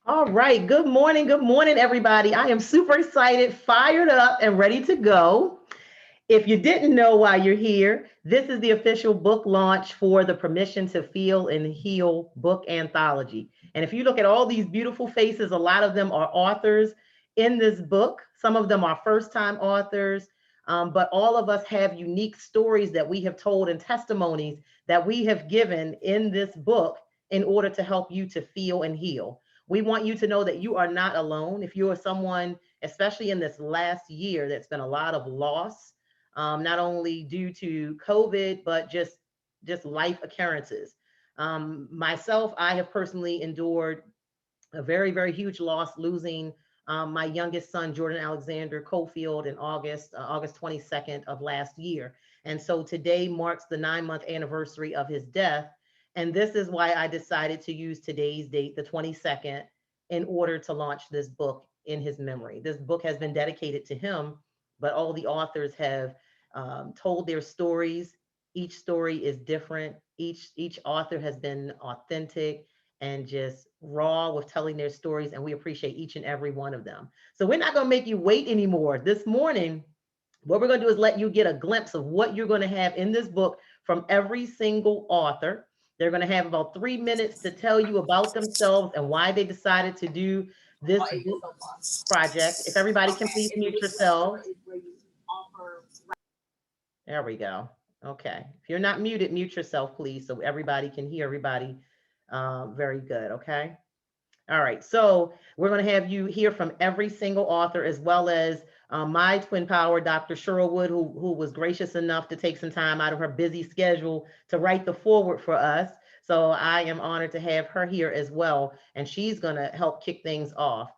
All right. Good morning, everybody. I am super excited, fired up, and ready to go. If you didn't know why you're here, this is the official book launch for the Permission to Feel and Heal book anthology. And if you look at all these beautiful faces, a lot of them are authors in this book. Some of them are first time authors, but all of us have unique stories that we have told and testimonies that we have given in this book in order to help you to feel and heal. We want you to know that you are not alone. If you are someone, especially in this last year, that's been a lot of loss, not only due to COVID, but just life occurrences. Myself, I have personally endured a very huge loss, losing my youngest son, Jordan Alexander Cofield, in August 22nd of last year. And so today marks the 9 month anniversary of his death. And this is why I decided to use today's date, the 22nd, in order to launch this book in his memory. This book has been dedicated to him, but all the authors have told their stories. Each story is different. Each author has been authentic and just raw with telling their stories, and we appreciate each and every one of them. So we're not going to make you wait anymore. This morning, what we're going to do is let you get a glimpse of what you're going to have in this book from every single author. They're going to have about 3 minutes to tell you about themselves and why they decided to do this book project. If everybody can please mute yourselves. There we go. Okay. If you're not muted, mute yourself, please, so everybody can hear everybody. Very good. Okay. All right. So we're going to have you hear from every single author, as well as my twin power, Dr. Cheryl Wood, who was gracious enough to take some time out of her busy schedule to write the foreword for us. So I am honored to have her here as well, and she's going to help kick things off.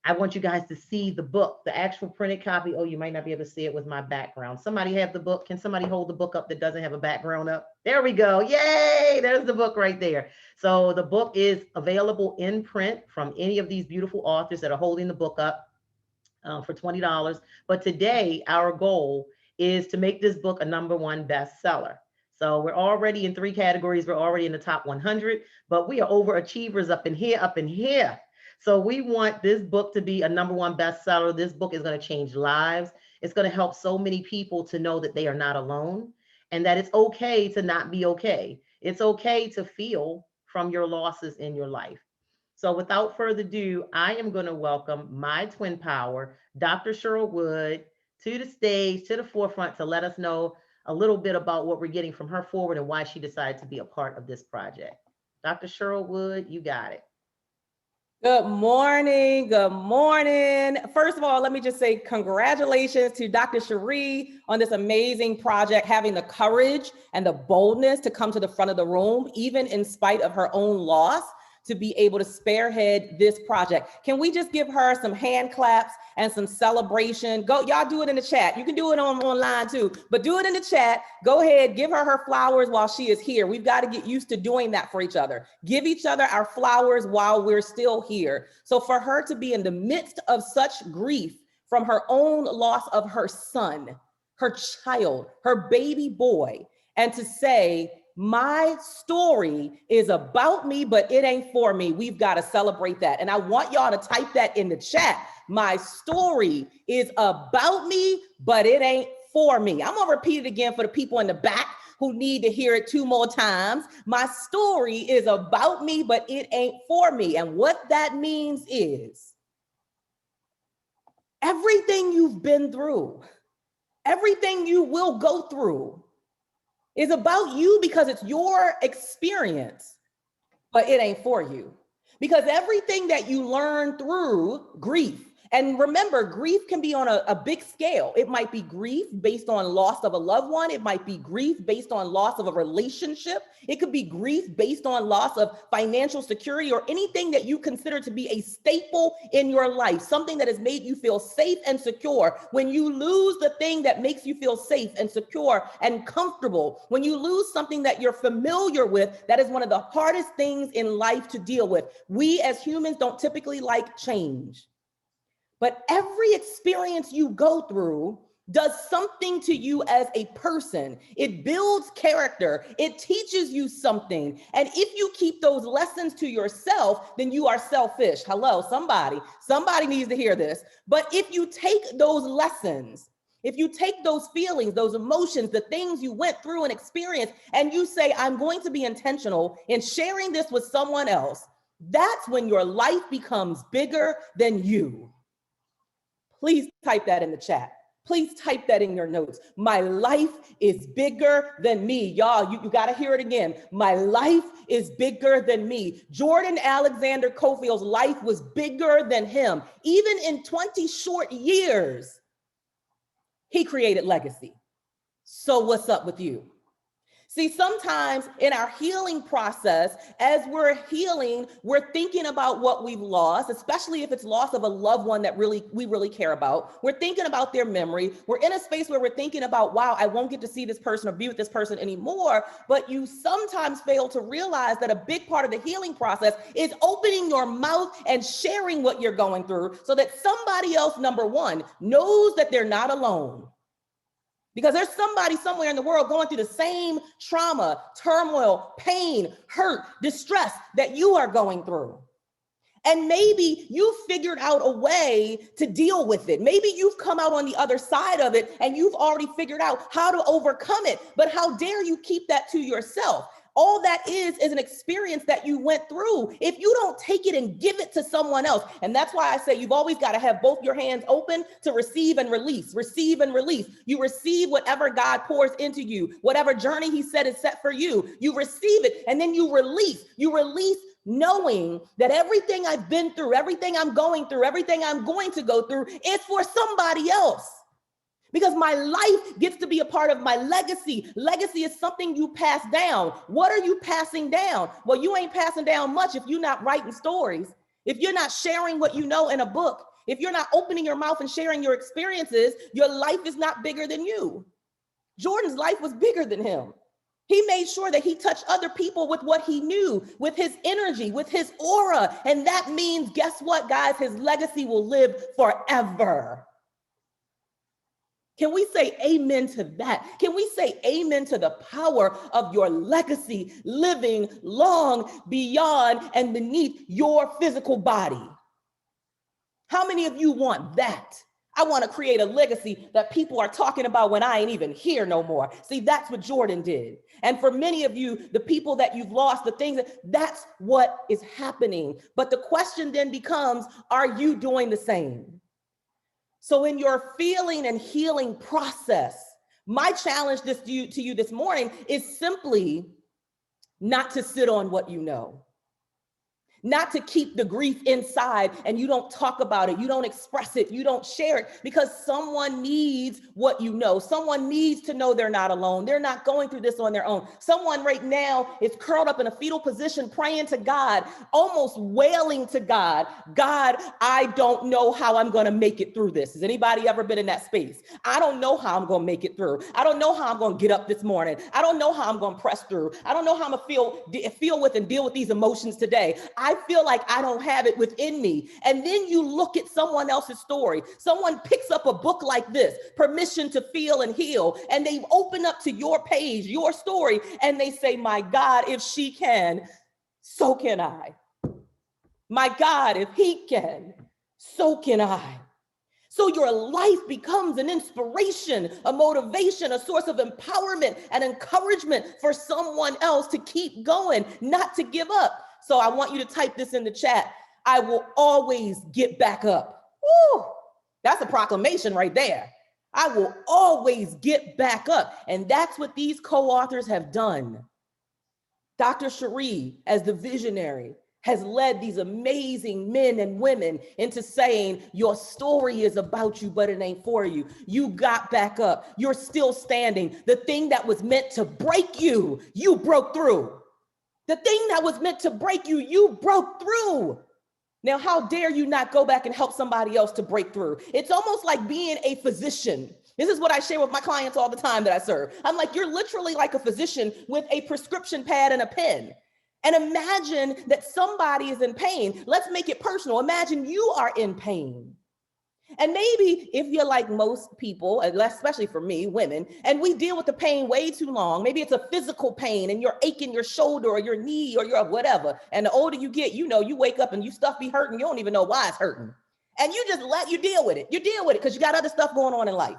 I want you guys to see the book, the actual printed copy. Oh, you might not be able to see it with my background. Somebody have the book. Can somebody hold the book up that doesn't have a background up? There we go. Yay! There's the book right there. So the book is available in print from any of these beautiful authors that are holding the book up for $20. But today, our goal is to make this book a #1 bestseller. So we're already in 3 categories. We're already in the top 100, but we are overachievers up in here, up in here. So we want this book to be a #1 bestseller. This book is going to change lives. It's going to help so many people to know that they are not alone and that it's okay to not be okay. It's okay to feel from your losses in your life. So without further ado, I am going to welcome my twin power, Dr. Cheryl Wood, to the stage, to the forefront to let us know a little bit about what we're getting from her forward and why she decided to be a part of this project. Dr. Cheryl Wood, you got it. Good morning. Good morning. First of all, let me just say congratulations to Dr. Cherie on this amazing project, having the courage and the boldness to come to the front of the room, even in spite of her own loss, to be able to spearhead this project. Can we just give her some hand claps and some celebration? Go, y'all do it in the chat. You can do it online too, but do it in the chat. Go ahead, give her flowers while she is here. We've got to get used to doing that for each other. Give each other our flowers while we're still here. So for her to be in the midst of such grief from her own loss of her son, her child, her baby boy, and to say, my story is about me, but it ain't for me. We've got to celebrate that. And I want y'all to type that in the chat. My story is about me, but it ain't for me. I'm going to repeat it again for the people in the back who need to hear it 2 more times. My story is about me, but it ain't for me. And what that means is everything you've been through, everything you will go through, is about you because it's your experience, but it ain't for you. Because everything that you learn through grief, and remember, grief can be on a big scale. It might be grief based on loss of a loved one. It might be grief based on loss of a relationship. It could be grief based on loss of financial security or anything that you consider to be a staple in your life, something that has made you feel safe and secure. When you lose the thing that makes you feel safe and secure and comfortable, when you lose something that you're familiar with, that is one of the hardest things in life to deal with. We as humans don't typically like change. But every experience you go through does something to you as a person. It builds character. It teaches you something. And if you keep those lessons to yourself, then you are selfish. Hello, somebody needs to hear this. But if you take those lessons, if you take those feelings, those emotions, the things you went through and experienced, and you say, I'm going to be intentional in sharing this with someone else, that's when your life becomes bigger than you. Please type that in the chat. Please type that in your notes. My life is bigger than me. Y'all, you got to hear it again. My life is bigger than me. Jordan Alexander Cofield's life was bigger than him. Even in 20 short years, he created legacy. So what's up with you? See, sometimes in our healing process, as we're healing, we're thinking about what we've lost, especially if it's loss of a loved one that we really care about. We're thinking about their memory. We're in a space where we're thinking about, wow, I won't get to see this person or be with this person anymore. But you sometimes fail to realize that a big part of the healing process is opening your mouth and sharing what you're going through so that somebody else, number one, knows that they're not alone. Because there's somebody somewhere in the world going through the same trauma, turmoil, pain, hurt, distress that you are going through. And maybe you figured out a way to deal with it. Maybe you've come out on the other side of it and you've already figured out how to overcome it. But how dare you keep that to yourself? All that is an experience that you went through. If you don't take it and give it to someone else, and that's why I say you've always got to have both your hands open to receive and release, receive and release. You receive whatever God pours into you, whatever journey he said is set for you. You receive it and then you release. You release knowing that everything I've been through, everything I'm going through, everything I'm going to go through is for somebody else. Because my life gets to be a part of my legacy. Legacy is something you pass down. What are you passing down? Well, you ain't passing down much if you're not writing stories, if you're not sharing what you know in a book, if you're not opening your mouth and sharing your experiences, your life is not bigger than you. Jordan's life was bigger than him. He made sure that he touched other people with what he knew, with his energy, with his aura. And that means, guess what, guys? His legacy will live forever. Can we say amen to that? Can we say amen to the power of your legacy living long beyond and beneath your physical body? How many of you want that? I want to create a legacy that people are talking about when I ain't even here no more. See, that's what Jordan did. And for many of you, the people that you've lost, the things that's what is happening. But the question then becomes, are you doing the same? So in your feeling and healing process, my challenge to you this morning is simply not to sit on what you know, not to keep the grief inside and you don't talk about it, you don't express it, you don't share it, because someone needs what you know. Someone needs to know they're not alone. They're not going through this on their own. Someone right now is curled up in a fetal position, praying to God, almost wailing to God, God, I don't know how I'm going to make it through this. Has anybody ever been in that space? I don't know how I'm going to make it through. I don't know how I'm going to get up this morning. I don't know how I'm going to press through. I don't know how I'm going to feel with and deal with these emotions today. I feel like I don't have it within me. And then you look at someone else's story. Someone picks up a book like this, Permission to Feel and Heal, and they open up to your page, your story, and they say, my God, if she can, so can I. My God, if he can, so can I. So your life becomes an inspiration, a motivation, a source of empowerment and encouragement for someone else to keep going, not to give up. So I want you to type this in the chat. I will always get back up. Woo, that's a proclamation right there. I will always get back up. And that's what these co-authors have done. Dr. Cherie, as the visionary, has led these amazing men and women into saying, your story is about you, but it ain't for you. You got back up. You're still standing. The thing that was meant to break you, you broke through. The thing that was meant to break you, you broke through. Now, how dare you not go back and help somebody else to break through? It's almost like being a physician. This is what I share with my clients all the time that I serve. I'm like, you're literally like a physician with a prescription pad and a pen. And imagine that somebody is in pain. Let's make it personal. Imagine you are in pain. And maybe if you're like most people, especially for me, women, and we deal with the pain way too long, maybe it's a physical pain and you're aching your shoulder or your knee or your whatever. And the older you get, you know, you wake up and you stuff be hurting. You don't even know why it's hurting. And you just let you deal with it. You deal with it because you got other stuff going on in life.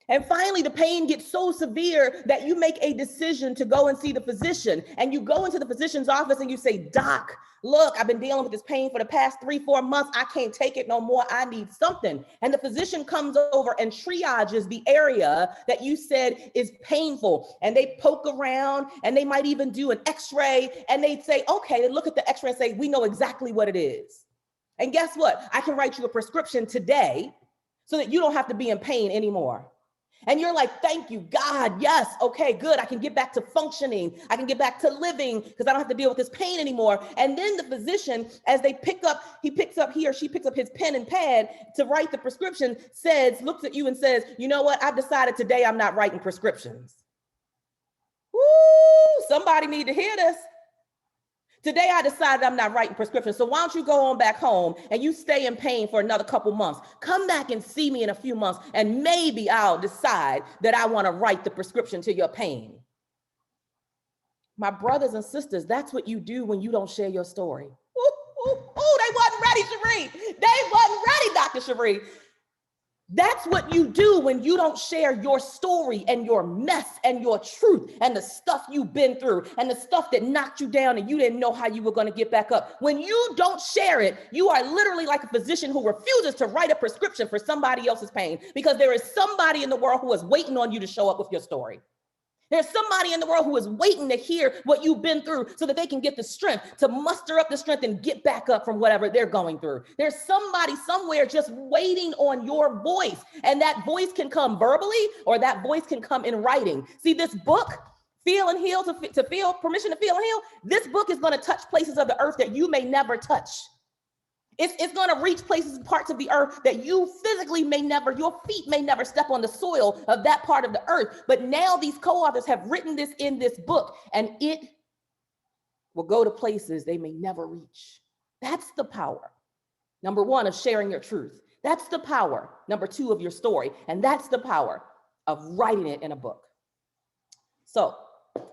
And finally, the pain gets so severe that you make a decision to go and see the physician. And you go into the physician's office and you say, Doc, look, I've been dealing with this pain for the past 3-4 months. I can't take it no more. I need something. And the physician comes over and triages the area that you said is painful. And they poke around and they might even do an x-ray. And they say, okay, they look at the x-ray and say, we know exactly what it is. And guess what? I can write you a prescription today so that you don't have to be in pain anymore. And you're like, thank you, God. Yes. Okay, good. I can get back to functioning. I can get back to living because I don't have to deal with this pain anymore. And then the physician, as he or she picks up his pen and pad to write the prescription, looks at you and says, you know what? I've decided today I'm not writing prescriptions. Woo, somebody need to hear this. Today, I decided I'm not writing prescriptions. So why don't you go on back home and you stay in pain for another couple months? Come back and see me in a few months, and maybe I'll decide that I want to write the prescription to your pain. My brothers and sisters, that's what you do when you don't share your story. They wasn't ready, Cherie. They wasn't ready, Dr. Cherie. That's what you do when you don't share your story and your mess and your truth and the stuff you've been through and the stuff that knocked you down and you didn't know how you were going to get back up. When you don't share it, you are literally like a physician who refuses to write a prescription for somebody else's pain because there is somebody in the world who is waiting on you to show up with your story. There's somebody in the world who is waiting to hear what you've been through so that they can get the strength to muster up the strength and get back up from whatever they're going through. There's somebody somewhere just waiting on your voice. And that voice can come verbally or that voice can come in writing. See, this book, Feel and Heal, to feel, Permission to Feel and Heal, this book is going to touch places of the earth that you may never touch. It's going to reach places and parts of the earth that you physically your feet may never step on the soil of that part of the earth. But now these co-authors have written this in this book, and it will go to places they may never reach. That's the power, number one, of sharing your truth. That's the power, number two, of your story. And that's the power of writing it in a book. So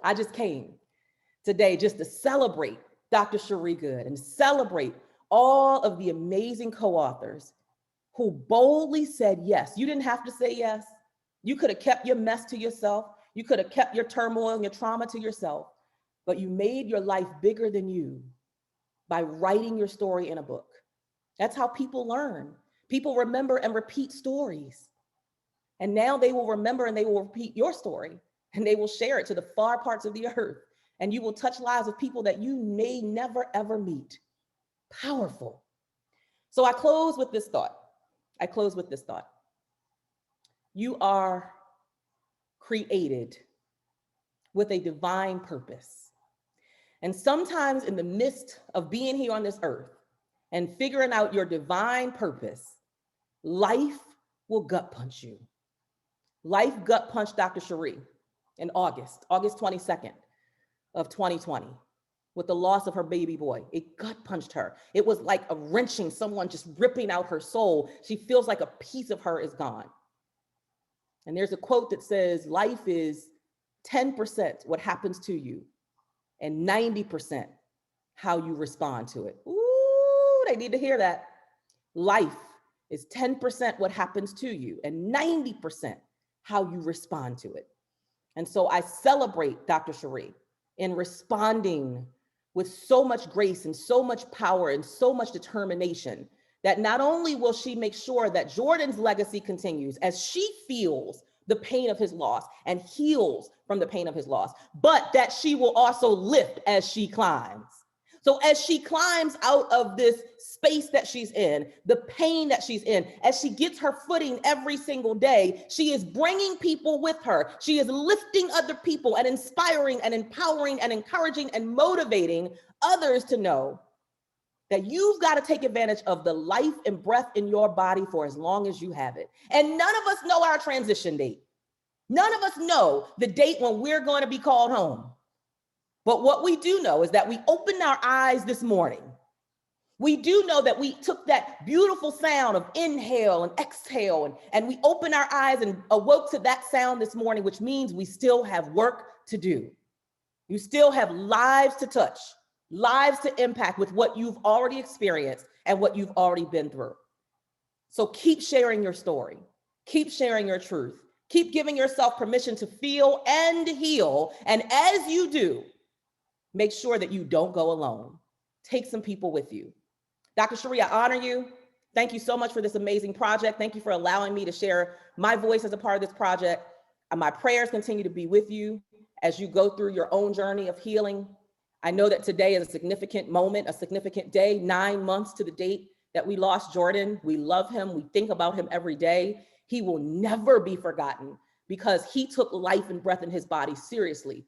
I just came today just to celebrate Dr. Cherie Goode and celebrate all of the amazing co-authors who boldly said yes. You didn't have to say yes. You could have kept your mess to yourself. You could have kept your turmoil and your trauma to yourself, but you made your life bigger than you by writing your story in a book. That's how people learn. People remember and repeat stories. And now they will remember and they will repeat your story and they will share it to the far parts of the earth. And you will touch lives of people that you may never, ever meet. Powerful. So I close with this thought. You are created with a divine purpose. And sometimes in the midst of being here on this earth and figuring out your divine purpose, life will gut punch you. Life gut punched Dr. Cherie in August 22nd of 2020. With the loss of her baby boy. It gut punched her. It was like a wrenching, someone just ripping out her soul. She feels like a piece of her is gone. And there's a quote that says, life is 10% what happens to you and 90% how you respond to it. Ooh, they need to hear that. Life is 10% what happens to you and 90% how you respond to it. And so I celebrate Dr. Cherie in responding with so much grace and so much power and so much determination that not only will she make sure that Jordan's legacy continues as she feels the pain of his loss and heals from the pain of his loss, but that she will also lift as she climbs. So as she climbs out of this space that she's in, the pain that she's in, as she gets her footing every single day, she is bringing people with her. She is lifting other people and inspiring and empowering and encouraging and motivating others to know that you've got to take advantage of the life and breath in your body for as long as you have it. And none of us know our transition date. None of us know the date when we're going to be called home. But what we do know is that we opened our eyes this morning We do know that we took that beautiful sound of inhale and exhale, and we opened our eyes and awoke to that sound this morning, which means we still have work to do. You still have lives to touch, lives to impact with what you've already experienced and what you've already been through. So keep sharing your story. Keep sharing your truth. Keep giving yourself permission to feel and heal. And as you do, make sure that you don't go alone. Take some people with you. Dr. Cherie, I honor you. Thank you so much for this amazing project. Thank you for allowing me to share my voice as a part of this project. And my prayers continue to be with you as you go through your own journey of healing. I know that today is a significant moment, a significant day, 9 months to the date that we lost Jordan. We love him. We think about him every day. He will never be forgotten because he took life and breath in his body seriously,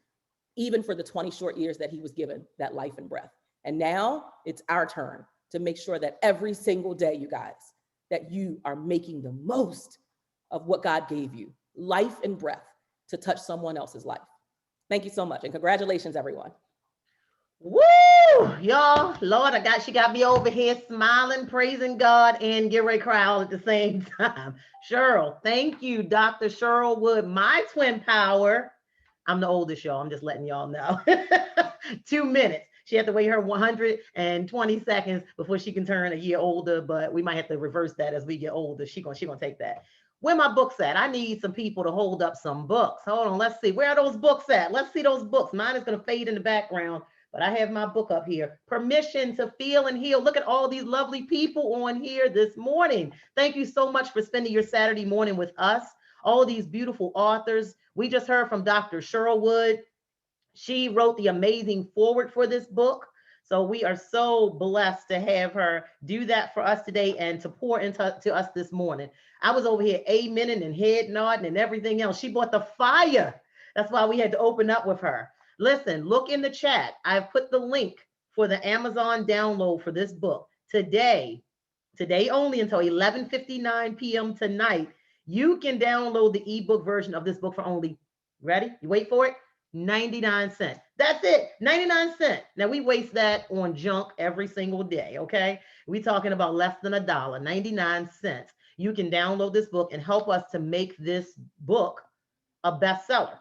even for the 20 short years that he was given that life and breath. And now it's our turn to make sure that every single day, you guys, that you are making the most of what God gave you, life and breath, to touch someone else's life. Thank you so much. And congratulations, everyone. Woo! Y'all, Lord, she got me over here smiling, praising God, and get ready to cry all at the same time. Cheryl, thank you, Dr. Cheryl Wood, my twin power. I'm the oldest, y'all. I'm just letting y'all know. 2 minutes. She had to wait her 120 seconds before she can turn a year older, but we might have to reverse that as we get older. She gonna take that. Where my books at? I need some people to hold up some books. Hold on, let's see. Where are those books at? Let's see those books. Mine is gonna fade in the background, but I have my book up here. Permission to Feel and Heal. Look at all these lovely people on here this morning. Thank you so much for spending your Saturday morning with us. All these beautiful authors. We just heard from Dr. Cheryl Wood. She wrote the amazing foreword for this book. So we are so blessed to have her do that for us today and to pour into us this morning. I was over here amening and head nodding and everything else. She brought the fire. That's why we had to open up with her. Listen, look in the chat. I've put the link for the Amazon download for this book today only until 11:59 p.m. tonight. You can download the ebook version of this book for only, ready? You wait for it? 99 cents. That's it, 99 cents. Now we waste that on junk every single day, okay? We talking about less than $1, 99 cents. You can download this book and help us to make this book a bestseller.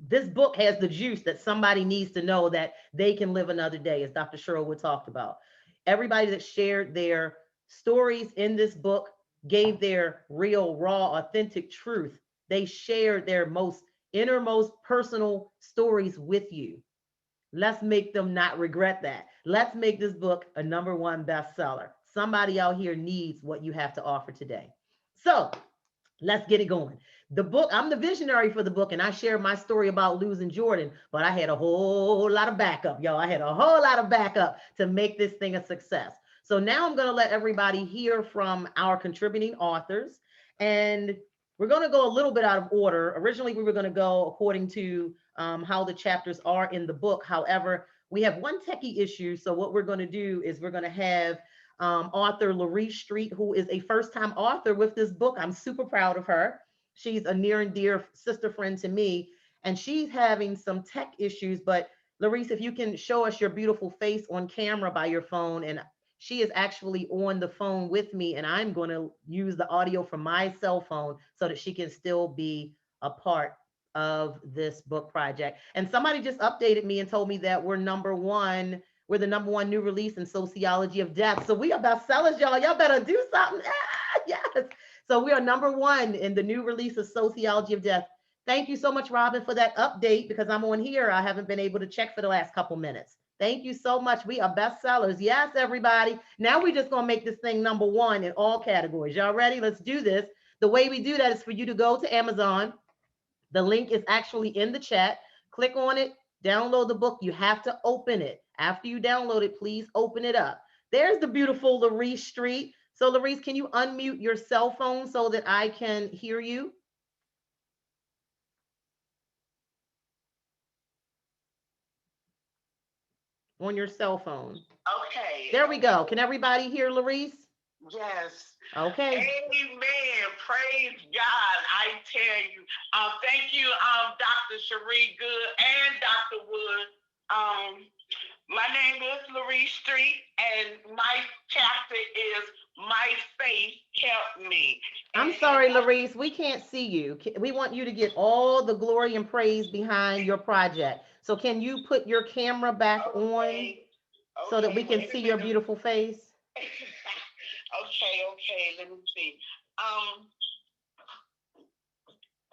This book has the juice that somebody needs to know that they can live another day, as Dr. Sherwood talked about. Everybody that shared their stories in this book gave their real, raw, authentic truth. They shared their most innermost personal stories with you. Let's make them not regret that. Let's make this book a #1 bestseller. Somebody out here needs what you have to offer today. So let's get it going. The book, I'm the visionary for the book, and I shared my story about losing Jordan, but I had a whole lot of backup, y'all. I had a whole lot of backup to make this thing a success. So now I'm going to let everybody hear from our contributing authors, and we're going to go a little bit out of order. Originally, we were going to go according to how the chapters are in the book. However, we have one techie issue. So what we're going to do is we're going to have author Larice Street, who is a first-time author with this book. I'm super proud of her. She's a near and dear sister friend to me, and she's having some tech issues. But Larice, if you can show us your beautiful face on camera by your phone, and she is actually on the phone with me, and I'm going to use the audio from my cell phone so that she can still be a part of this book project. And somebody just updated me and told me that we're the #1 new release in Sociology of Death. So we are bestsellers, y'all. Y'all better do something. Ah, yes. So we are #1 in the new release of Sociology of Death. Thank you so much, Robin, for that update, because I'm on here. I haven't been able to check for the last couple minutes. Thank you so much. We are bestsellers. Yes, everybody. Now we just going to make this thing #1 in all categories. Y'all ready? Let's do this. The way we do that is for you to go to Amazon. The link is actually in the chat. Click on it, download the book. You have to open it. After you download it, please open it up. There's the beautiful Larice Street. So Larice, can you unmute your cell phone so that I can hear you? On your cell phone. Okay. There we go. Can everybody hear Larice? Yes. Okay. Amen. Praise God. I tell you. Thank you, Dr. Cherie Good and Dr. Wood. My name is Larice Street, and my chapter is My Faith Helped Me. I'm sorry, Larice, we can't see you. We want you to get all the glory and praise behind your project. So can you put your camera back on so that we can see your beautiful face? Okay, let me see.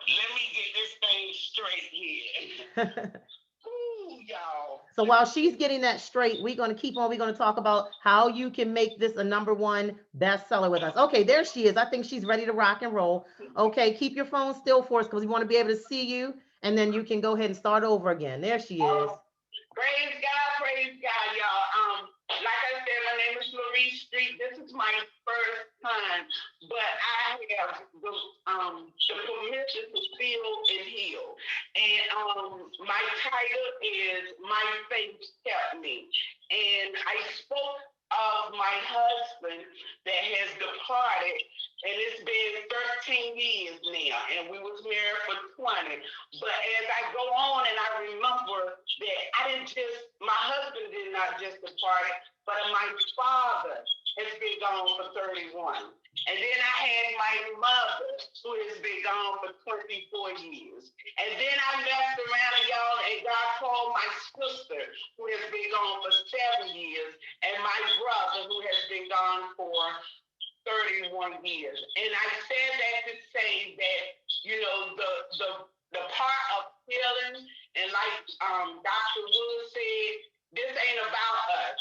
Let me get this thing straight here. Ooh, y'all. So while she's getting that straight, we're going to keep on. We're going to talk about how you can make this a #1 bestseller with us. Okay, there she is. I think she's ready to rock and roll. Okay, keep your phone still for us because we want to be able to see you, and then you can go ahead and start over again. There she is. Praise God, y'all. Like I said, my name is Larice Street. This is my first time, but I have the permission to feel and heal. And my title is My Faith Helped Me. And I spoke of my husband that has departed, and it's been 13 years now, and we was married for 20. But as I go on and I remember that my husband did not just depart, but my father has been gone for 31. And then I had my mother, who has been gone for 24 years. And then I messed around, y'all, and God called my sister, who has been gone for 7 years, and my brother, who has been gone for 31 years. And I said that to say that, you know, the part of healing, and like Dr. Wood said, this ain't about us.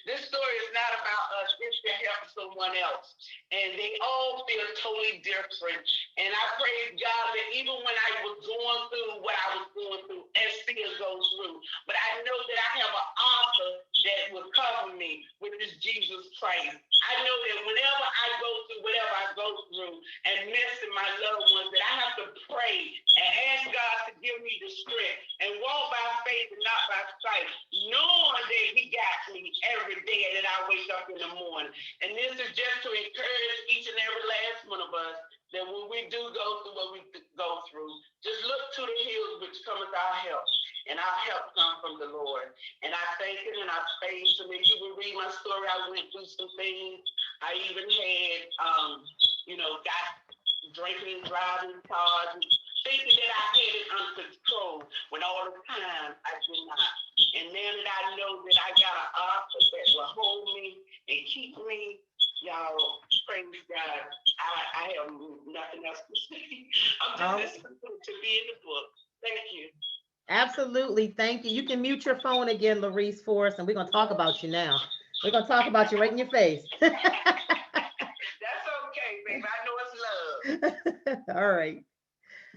This story is not about us. It's to help someone else. And they all feel totally different. And I praise God that even when I was going through what I was going through, and still go through, but I know that I have an author that will cover me, which is Jesus Christ. I know that whenever I go through whatever I go through and missing my loved ones, that I have to pray and ask God to give me the strength and walk by faith and not by sight, knowing that He got me every day that I wake up in the morning. And this is just to encourage each and every last one of us that when we do go through what we go through, just look to the hills which cometh our help, and our help come from the Lord. And I thank Him and I praise Him. If you will read my story, I went through some things. I even had, got drinking and driving cars, thinking that I had it under control, when all the time I did not. And now that I know that I got an author that will hold me and keep me, y'all, praise God. I have nothing else to say. I'm just listening to be in the book. Thank you. Absolutely. Thank you. You can mute your phone again, Larice, for us, and we're going to talk about you now. We're going to talk about you right in your face. That's okay, baby. I know it's love. All right.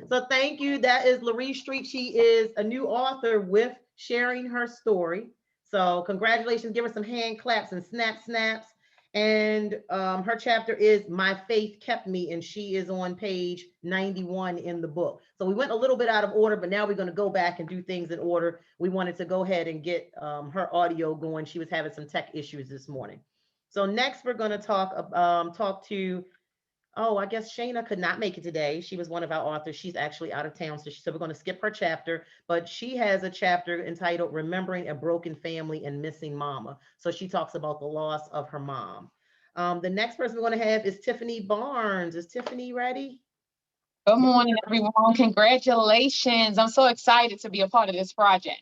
So thank you. That is Larice Street. She is a new author with sharing her story. So congratulations. Give her some hand claps and snaps. And her chapter is My Faith Kept Me, and she is on page 91 in the book. So we went a little bit out of order, but now we're going to go back and do things in order. We wanted to go ahead and get her audio going. She was having some tech issues this morning. So next we're going to talk to, I guess Shayna could not make it today. She was one of our authors. She's actually out of town. So we're going to skip her chapter, but she has a chapter entitled Remembering a Broken Family and Missing Mama. So she talks about the loss of her mom. The next person we're going to have is Tiffany Barnes. Is Tiffany ready? Good morning, everyone. Congratulations. I'm so excited to be a part of this project.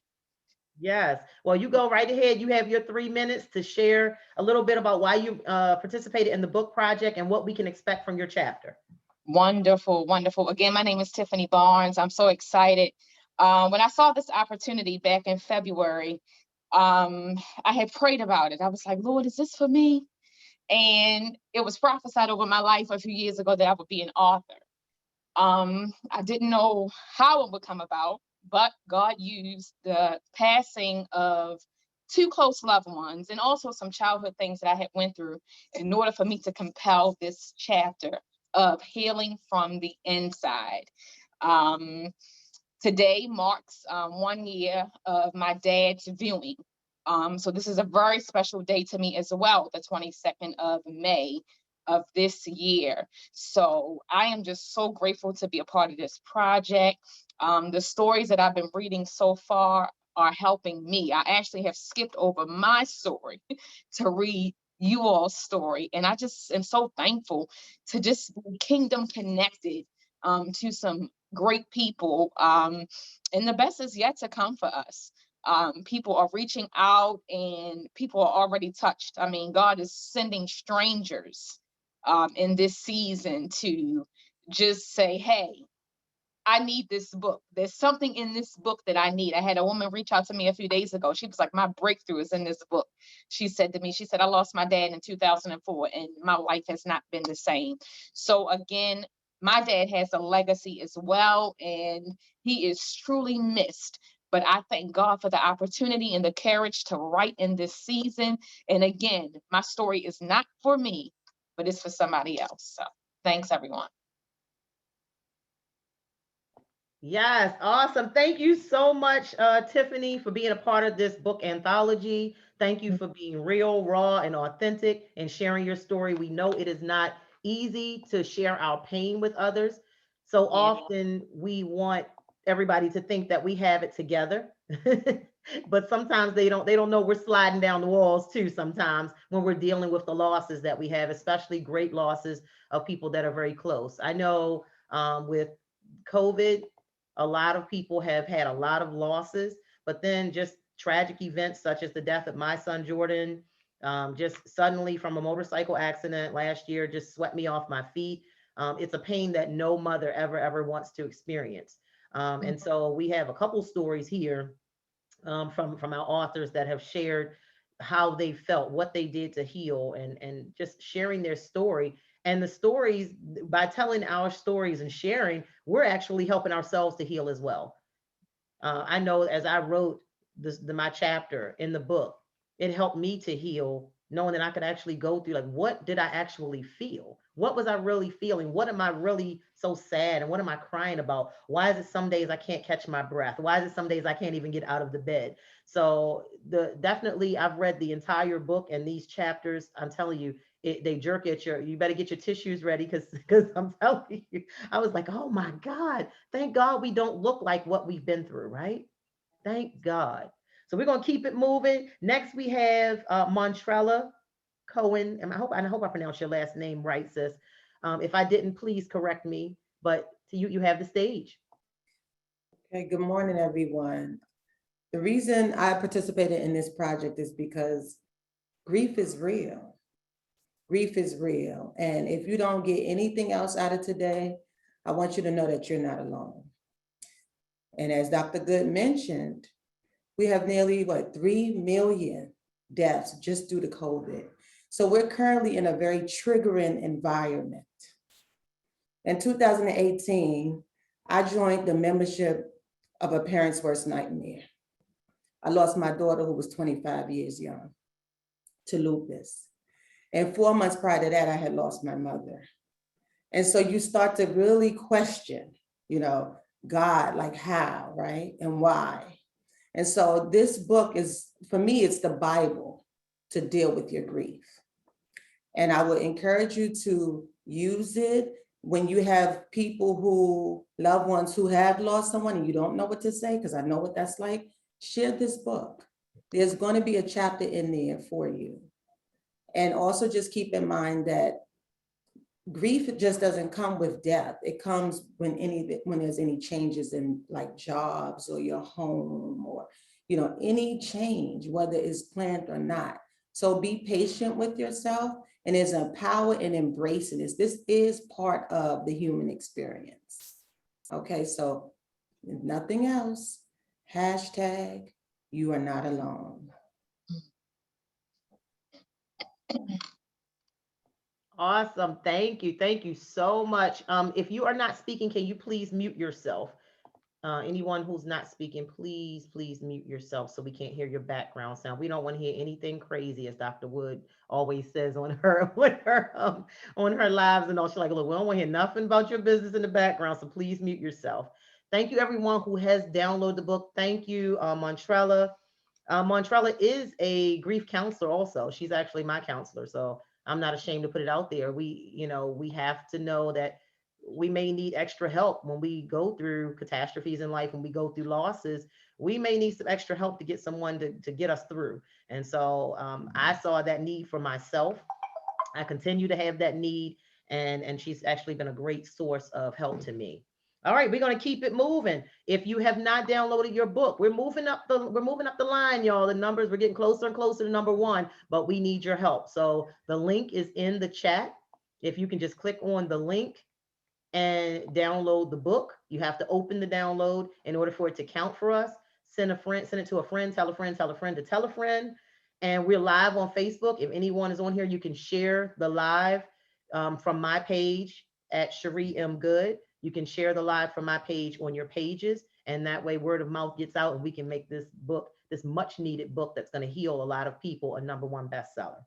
Yes. Well, you go right ahead. You have your 3 minutes to share a little bit about why you participated in the book project and what we can expect from your chapter. Wonderful, wonderful. Again, my name is Tiffany Barnes. I'm so excited. When I saw this opportunity back in February, I had prayed about it. I was like, Lord, is this for me? And it was prophesied over my life a few years ago that I would be an author. I didn't know how it would come about, but God used the passing of 2 close loved ones and also some childhood things that I had went through in order for me to compel this chapter of healing from the inside. Today marks 1 year of my dad's viewing. So this is a very special day to me as well, the 22nd of May of this year. So I am just so grateful to be a part of this project. The stories that I've been reading so far are helping me. I actually have skipped over my story to read you all's story. And I just am so thankful to just be kingdom connected to some great people. And the best is yet to come for us. People are reaching out and people are already touched. I mean, God is sending strangers in this season to just say, hey, I need this book. There's something in this book that I need. I had a woman reach out to me a few days ago. She was like, my breakthrough is in this book. She said to me, she said, I lost my dad in 2004 and my life has not been the same. So again, my dad has a legacy as well, and he is truly missed. But I thank God for the opportunity and the courage to write in this season. And again, my story is not for me, but it's for somebody else. So thanks, everyone. Yes, awesome. Thank you so much, Tiffany, for being a part of this book anthology. Thank you for being real, raw, and authentic and sharing your story. We know it is not easy to share our pain with others. So often we want everybody to think that we have it together. But sometimes they don't know we're sliding down the walls too sometimes when we're dealing with the losses that we have, especially great losses of people that are very close. I know with COVID, a lot of people have had a lot of losses, but then just tragic events such as the death of my son Jordan, just suddenly from a motorcycle accident last year, just swept me off my feet. It's a pain that no mother ever wants to experience. And so we have a couple stories here from our authors that have shared how they felt, what they did to heal, and just sharing their story. And the stories, by telling our stories and sharing, we're actually helping ourselves to heal as well. I know as I wrote my chapter in the book, it helped me to heal, knowing that I could actually go through like, what did I actually feel? What was I really feeling? What am I really so sad? And what am I crying about? Why is it some days I can't catch my breath? Why is it some days I can't even get out of the bed? So definitely I've read the entire book, and these chapters, I'm telling you, they jerk at you better get your tissues ready because I'm telling you, I was like, oh my God, thank God we don't look like what we've been through, right? Thank God. So we're gonna keep it moving. Next we have Montrella Cohen, and I hope I pronounced your last name right, sis. If I didn't, please correct me. But to you have the stage. Okay, good morning, everyone. The reason I participated in this project is because grief is real. Grief is real. And if you don't get anything else out of today, I want you to know that you're not alone. And as Dr. Good mentioned, we have nearly, 3 million deaths just due to COVID. So we're currently in a very triggering environment. In 2018, I joined the membership of A Parent's Worst Nightmare. I lost my daughter, who was 25 years young, to lupus. And 4 months prior to that, I had lost my mother. And so you start to really question, God, like how, right? And why? And so this book is, for me, it's the Bible to deal with your grief. And I would encourage you to use it when you have people loved ones who have lost someone and you don't know what to say, because I know what that's like. Share this book. There's going to be a chapter in there for you. And also just keep in mind that grief just doesn't come with death. It comes when there's any changes in like jobs or your home or, any change, whether it's planned or not. So be patient with yourself, and there's a power in embracing this. This is part of the human experience. Okay, so if nothing else, hashtag you are not alone. Awesome. Thank you. Thank you so much. If you are not speaking, can you please mute yourself? Anyone who's not speaking, please mute yourself so we can't hear your background sound. We don't want to hear anything crazy, as Dr. Wood always says on her lives and all. She's like, look, we don't want to hear nothing about your business in the background, so please mute yourself. Thank you, everyone who has downloaded the book. Thank you, Montrella. Montrella is a grief counselor also. She's actually my counselor, so I'm not ashamed to put it out there. We have to know that we may need extra help when we go through catastrophes in life, when we go through losses. We may need some extra help to get someone to get us through. And so I saw that need for myself. I continue to have that need, and she's actually been a great source of help to me. All right, we're going to keep it moving. If you have not downloaded your book, we're moving up the line, y'all. The numbers, we're getting closer and closer to number 1, but we need your help. So the link is in the chat. If you can just click on the link and download the book. You have to open the download in order for it to count for us. Send a friend, send it to a friend, tell a friend, tell a friend to tell a friend. And we're live on Facebook. If anyone is on here, you can share the live from my page at Cherie M. Good. You can share the live from my page on your pages. And that way word of mouth gets out and we can make this book, this much needed book that's going to heal a lot of people, a #1 bestseller.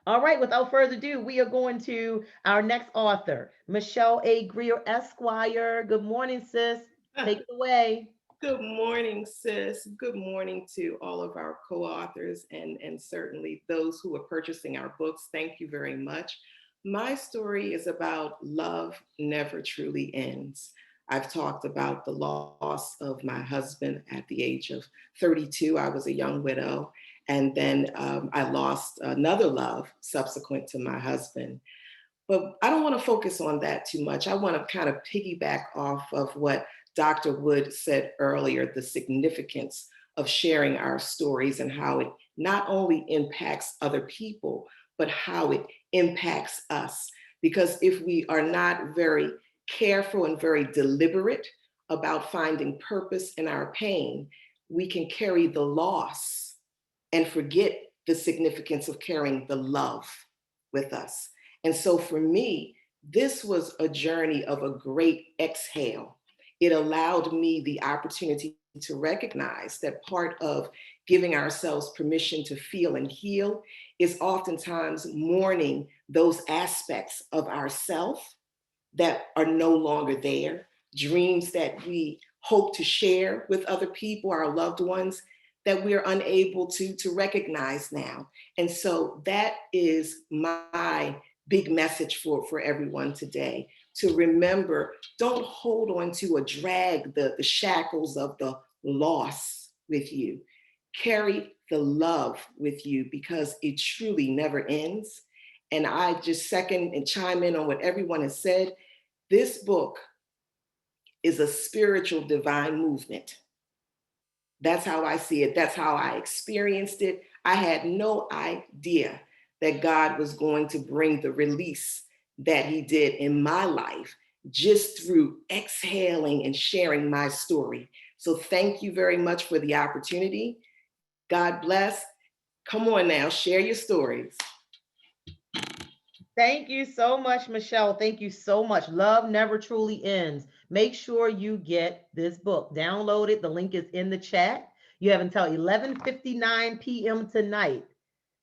All right, without further ado, we are going to our next author, Michelle A. Greer, Esquire. Good morning, sis. Take it away. Good morning, sis. Good morning to all of our co-authors and certainly those who are purchasing our books. Thank you very much. My story is about love never truly ends. I've talked about the loss of my husband at the age of 32. I was a young widow. And then I lost another love subsequent to my husband. But I don't want to focus on that too much. I want to kind of piggyback off of what Dr. Wood said earlier, the significance of sharing our stories and how it not only impacts other people, but how it impacts us. Because if we are not very careful and very deliberate about finding purpose in our pain, we can carry the loss and forget the significance of carrying the love with us. And so for me, this was a journey of a great exhale. It allowed me the opportunity to recognize that part of giving ourselves permission to feel and heal is oftentimes mourning those aspects of ourself that are no longer there, dreams that we hope to share with other people, our loved ones, that we're unable to recognize now. And so that is my big message for everyone today, to remember, don't hold on to or drag the shackles of the loss with you. Carry the love with you because it truly never ends. And I just second and chime in on what everyone has said. This book is a spiritual divine movement. That's how I see it. That's how I experienced it. I had no idea that God was going to bring the release that he did in my life just through exhaling and sharing my story. So thank you very much for the opportunity. God bless. Come on now, share your stories. Thank you so much, Michelle. Thank you so much. Love never truly ends. Make sure you get this book. Download it. The link is in the chat. You have until 11:59 p.m. tonight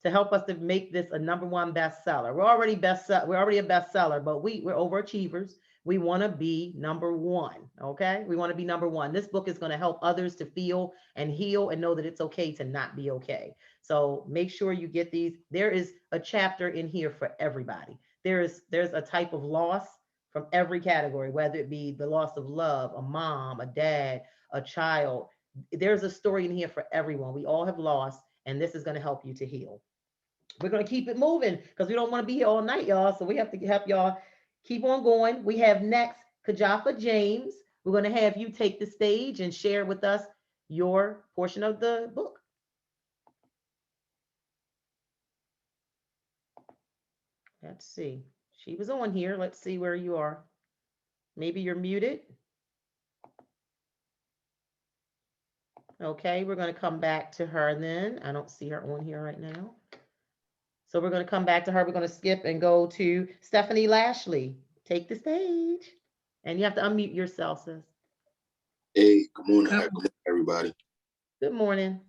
to help us to make this a #1 bestseller. We're already a bestseller, but we're overachievers. We want to be #1. Okay, we want to be #1. This book is going to help others to feel and heal and know that it's okay to not be okay. So make sure you get these. There is a chapter in here for everybody. There's a type of loss from every category, whether it be the loss of love, a mom, a dad, a child. There's a story in here for everyone. We all have lost, and this is going to help you to heal. We're going to keep it moving because we don't want to be here all night, y'all. So we have to help y'all keep on going. We have next Kajafa James. We're going to have you take the stage and share with us your portion of the book. Let's see. She was on here. Let's see where you are. Maybe you're muted. Okay, we're going to come back to her then. I don't see her on here right now. So we're going to come back to her. We're going to skip and go to Stephanie Lashley. Take the stage. And you have to unmute yourself, sis. Hey, good morning. Good morning, everybody. Good morning.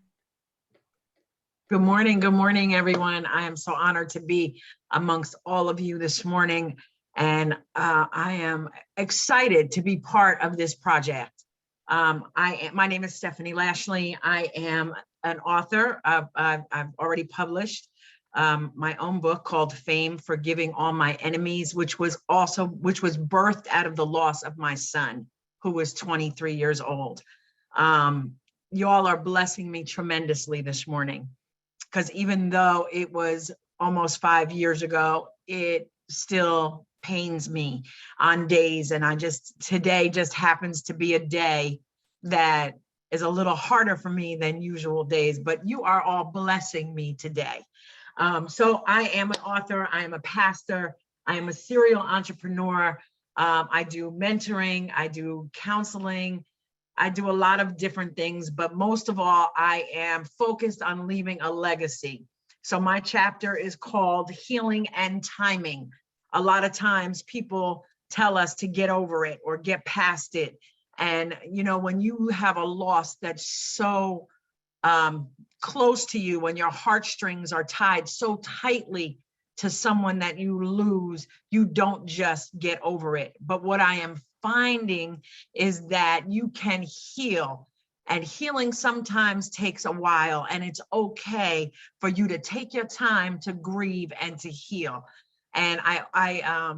Good morning, everyone. I am so honored to be amongst all of you this morning, and I am excited to be part of this project. My name is Stephanie Lashley. I am an author. I've already published my own book called Fame: Forgiving All My Enemies, which was birthed out of the loss of my son, who was 23 years old. You all are blessing me tremendously this morning, because even though it was almost 5 years ago, it still pains me on days. And today just happens to be a day that is a little harder for me than usual days, but you are all blessing me today. So I am an author, I am a pastor, I am a serial entrepreneur. I do mentoring, I do counseling, I do a lot of different things, but most of all, I am focused on leaving a legacy. So my chapter is called Healing and Timing. A lot of times people tell us to get over it or get past it. And, you know, when you have a loss that's so close to you, when your heartstrings are tied so tightly to someone that you lose, you don't just get over it. But what I am finding is that you can heal, and healing sometimes takes a while, and it's okay for you to take your time to grieve and to heal. And I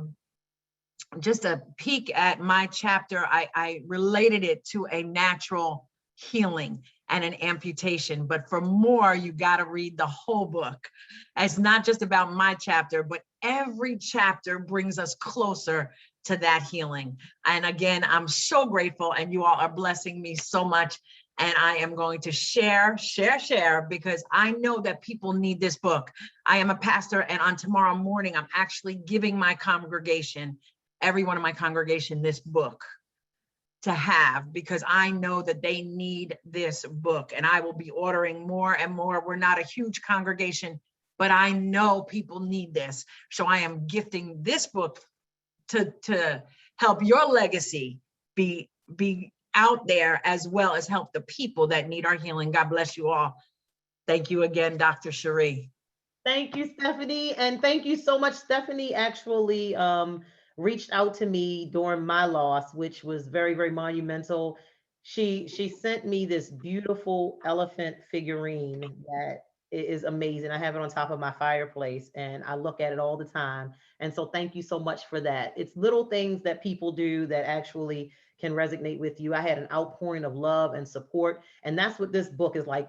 just a peek at my chapter, I related it to a natural healing and an amputation. But for more, you got to read the whole book. It's not just about my chapter, but every chapter brings us closer to that healing. And again, I'm so grateful, and you all are blessing me so much. And I am going to share, because I know that people need this book. I am a pastor, and on tomorrow morning, I'm actually giving my congregation, everyone in my congregation, this book to have, because I know that they need this book, and I will be ordering more and more. We're not a huge congregation, but I know people need this. So I am gifting this book to help your legacy be out there, as well as help the people that need our healing. God bless you all. Thank you again, Dr. Cherie. Thank you, Stephanie. And thank you so much. Stephanie actually reached out to me during my loss, which was very, very monumental. She sent me this beautiful elephant figurine that is amazing. I have it on top of my fireplace, and I look at it all the time. And so thank you so much for that. It's little things that people do that actually can resonate with you. I had an outpouring of love and support, and that's what this book is like.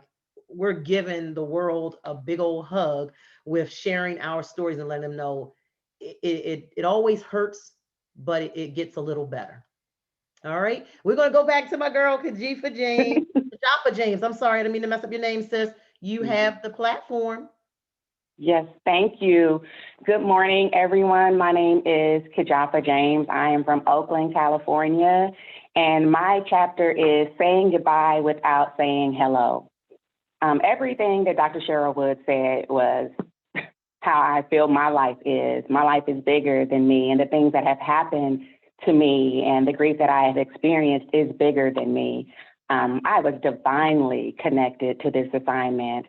We're giving the world a big old hug with sharing our stories and letting them know it always hurts, but it gets a little better. All right, we're gonna go back to my girl Kajifa James. Kajifa James, I'm sorry, I didn't mean to mess up your name, sis. You have the platform. Yes, thank you. Good morning, everyone. My name is Kajifa James. I am from Oakland, California, and my chapter is Saying Goodbye Without Saying Hello. Everything that Dr. Cheryl Wood said was how I feel my life is. My life is bigger than me, and the things that have happened to me and the grief that I have experienced is bigger than me. I was divinely connected to this assignment.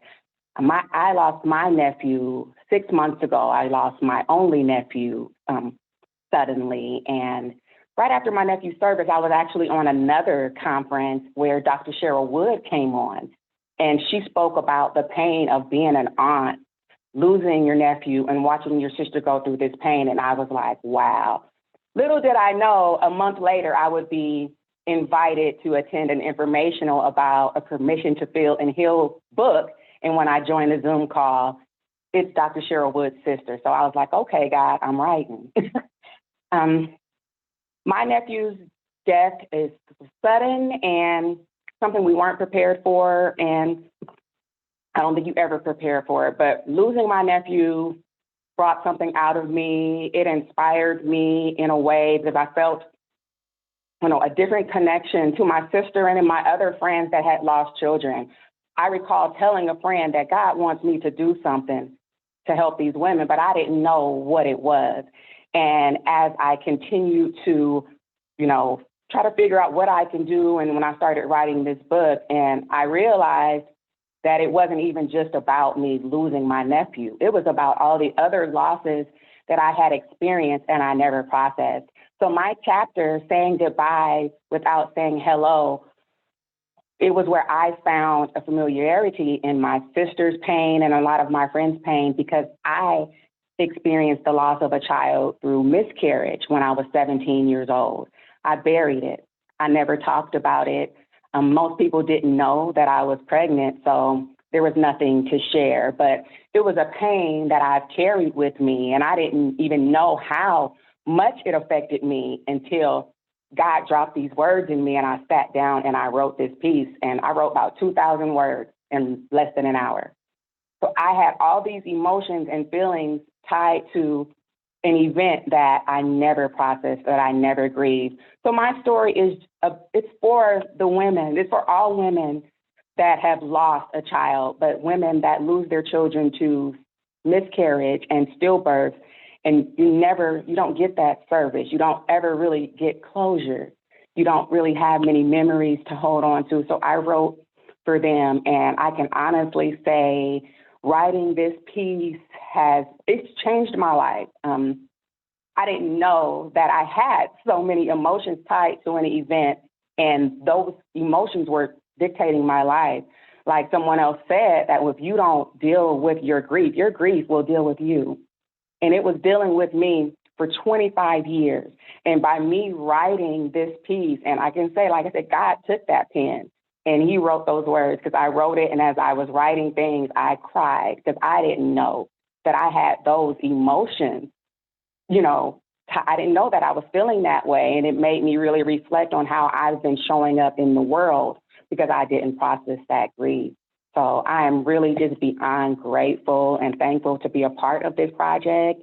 I lost my nephew 6 months ago. I lost my only nephew suddenly. And right after my nephew's service, I was actually on another conference where Dr. Cheryl Wood came on. And she spoke about the pain of being an aunt, losing your nephew and watching your sister go through this pain. And I was like, wow. Little did I know, a month later, I would be invited to attend an informational about a Permission to Feel and Heal book. And when I joined the Zoom call, it's Dr. Cheryl Wood's sister. So I was like, okay, God, I'm writing. My nephew's death is sudden and something we weren't prepared for. And I don't think you ever prepare for it. But losing my nephew brought something out of me. It inspired me in a way because I felt, a different connection to my sister and my other friends that had lost children. I recall telling a friend that God wants me to do something to help these women, but I didn't know what it was. And as I continued to, try to figure out what I can do, and when I started writing this book, and I realized that it wasn't even just about me losing my nephew. It was about all the other losses that I had experienced and I never processed. So my chapter, Saying Goodbye Without Saying Hello, it was where I found a familiarity in my sister's pain and a lot of my friends' pain, because I experienced the loss of a child through miscarriage when I was 17 years old. I buried it. I never talked about it. Most people didn't know that I was pregnant, so there was nothing to share. But it was a pain that I've carried with me, and I didn't even know how much it affected me until God dropped these words in me, and I sat down and I wrote this piece, and I wrote about 2,000 words in less than an hour. So I had all these emotions and feelings tied to an event that I never processed, that I never grieved. So my story is, it's for the women, it's for all women that have lost a child, but women that lose their children to miscarriage and stillbirth, and you don't get that service. You don't ever really get closure. You don't really have many memories to hold on to. So I wrote for them, and I can honestly say writing this piece it's changed my life. I didn't know that I had so many emotions tied to an event, and those emotions were dictating my life. Like someone else said, that if you don't deal with your grief will deal with you. And it was dealing with me for 25 years. And by me writing this piece, and I can say, like I said, God took that pen and he wrote those words, because I wrote it. And as I was writing things, I cried because I didn't know that I had those emotions. I didn't know that I was feeling that way. And it made me really reflect on how I've been showing up in the world because I didn't process that grief. So I am really just beyond grateful and thankful to be a part of this project.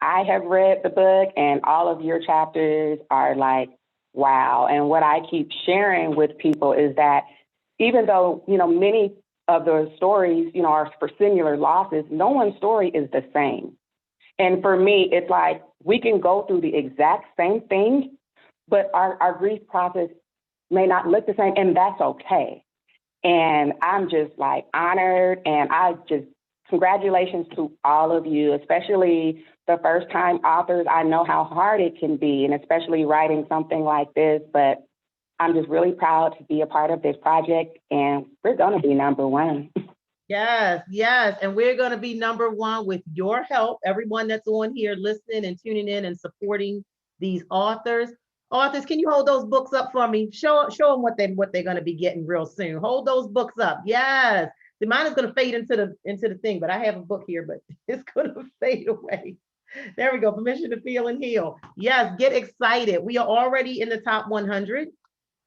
I have read the book, and all of your chapters are like, wow. And what I keep sharing with people is that even though, many of the stories, are for similar losses, no one's story is the same. And for me, it's like we can go through the exact same thing, but our grief process may not look the same, and that's okay. And I'm just like honored, and congratulations to all of you, especially the first time authors. I know how hard it can be, and especially writing something like this, but I'm just really proud to be a part of this project, and we're gonna be #1. Yes, yes. And we're going to be #1 with your help. Everyone that's on here listening and tuning in and supporting these authors. Authors, can you hold those books up for me? Show them what they're going to be getting real soon. Hold those books up. Yes. The mine is going to fade into the thing, but I have a book here, but it's going to fade away. There we go. Permission to Feel and Heal. Yes, get excited. We are already in the top 100.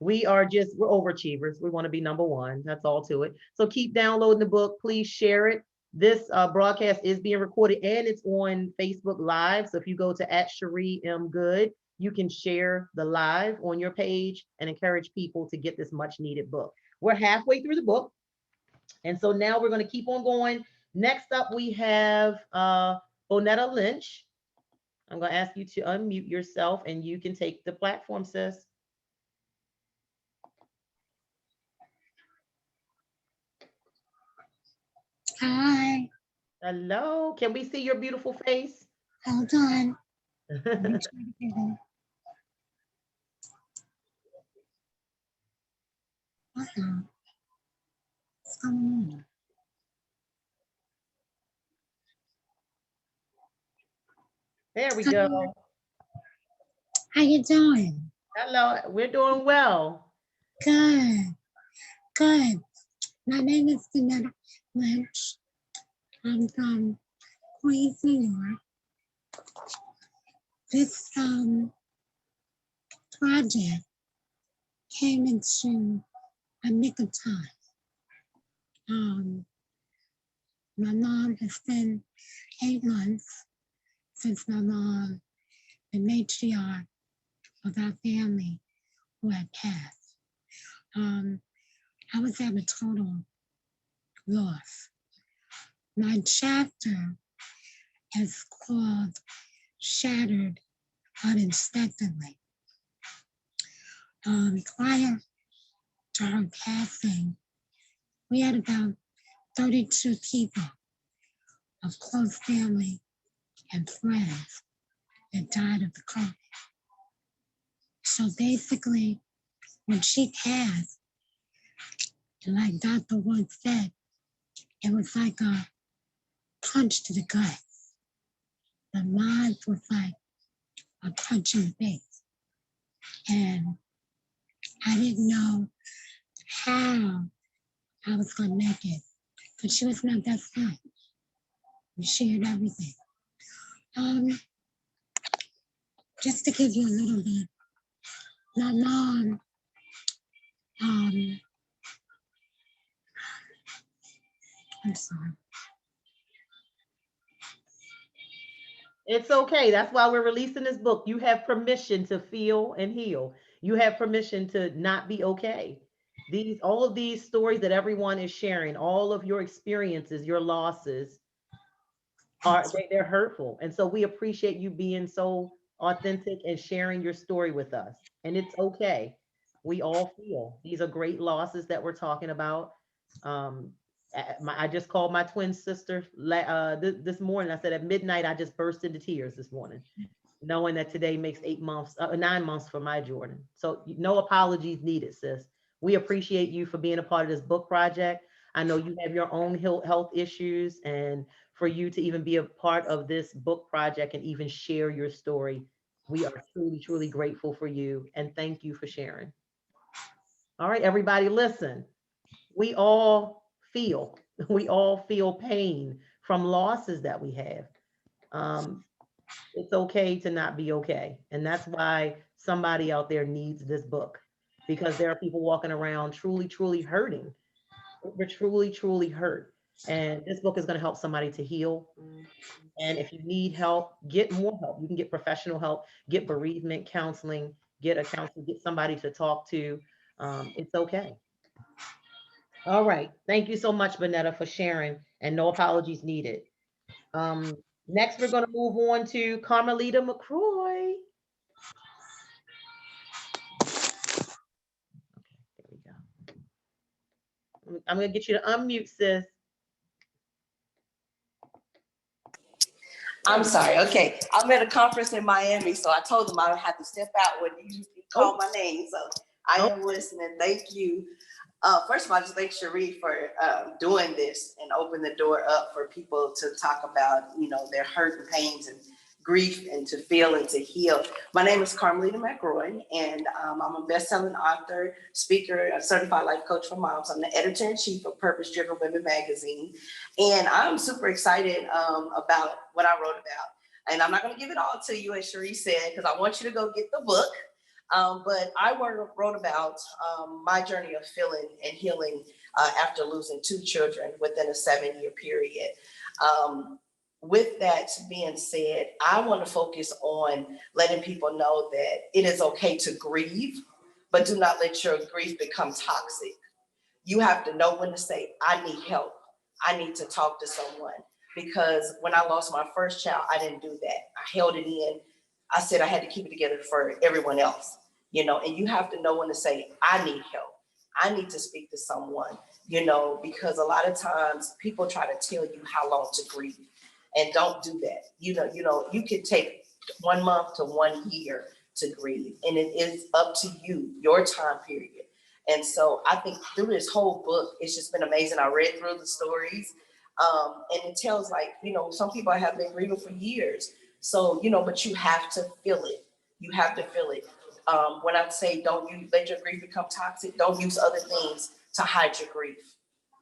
We're overachievers. We want to be #1. That's all to it. So keep downloading the book. Please share it. This broadcast is being recorded and it's on Facebook Live. So if you go to @CherieMGood, you can share the live on your page and encourage people to get this much needed book. We're halfway through the book. And so now we're going to keep on going. Next up, we have Bonetta Lynch. I'm going to ask you to unmute yourself and you can take the platform, sis. Hi. Hello. Can we see your beautiful face? Hold on. Let me try to get it. Uh-oh. What's going on? There we go. How you doing? Hello. We're doing well. Good. Good. My name is Bonetta Lynch. I'm from Queens, New York. This project came into a nick of time. My mom has been 8 months since my mom, the matriarch of our family, who had passed. I was at a total loss. My chapter is called Shattered Unexpectedly. Prior to her passing, we had about 32 people of close family and friends that died of the COVID. So basically, when she passed, And like Dr. once said, it was like a punch to the gut. The life was like a punch in the face. And I didn't know how I was going to make it. But she was my best friend. We shared everything. Just to give you a little bit, my mom, I'm sorry. It's okay. That's why we're releasing this book. You have permission to feel and heal. You have permission to not be okay. All of these stories that everyone is sharing, all of your experiences, your losses, they're hurtful. And so we appreciate you being so authentic and sharing your story with us. And it's okay. We all feel. These are great losses that we're talking about. I just called my twin sister this morning. I said at midnight, I just burst into tears this morning, knowing that today makes 9 months for my Jordan. So no apologies needed, sis. We appreciate you for being a part of this book project. I know you have your own health issues, and for you to even be a part of this book project and even share your story, we are truly, truly grateful for you. And thank you for sharing. All right, everybody, listen. We all feel pain from losses that we have. It's okay to not be okay. And that's why somebody out there needs this book, because there are people walking around truly, truly hurting. We're truly, truly hurt. And this book is going to help somebody to heal. And if you need help, get more help. You can get professional help, get bereavement counseling, get a counselor, get somebody to talk to. It's okay. All right. Thank you so much, Bonetta, for sharing, and no apologies needed. Next, we're going to move on to Carmelita McCroy. Okay, there we go. I'm going to get you to unmute, sis. I'm sorry. Okay. I'm at a conference in Miami, so I told them I would have to step out when you call my name. So I am listening. Thank you. First of all, just thank Cherie for doing this and open the door up for people to talk about, their hurt and pains and grief, and to feel and to heal. My name is Carmelita McCroy, and I'm a best-selling author, speaker, a certified life coach for moms. I'm the editor-in-chief of Purpose Driven Women magazine, and I'm super excited about what I wrote about. And I'm not going to give it all to you, as Cherie said, because I want you to go get the book. But I wrote about my journey of feeling and healing after losing 2 children within a 7-year period. With that being said, I want to focus on letting people know that it is okay to grieve, but do not let your grief become toxic. You have to know when to say, I need help. I need to talk to someone. Because when I lost my first child, I didn't do that. I held it in. I said I had to keep it together for everyone else, and you have to know when to say, I need help. I need to speak to someone, because a lot of times people try to tell you how long to grieve, and don't do that. You can take 1 month to 1 year to grieve, and it is up to you, your time period. And so I think through this whole book, it's just been amazing. I read through the stories, and it tells some people have been grieving for years. So, but you have to feel it. You have to feel it. When I say don't let your grief become toxic, don't use other things to hide your grief.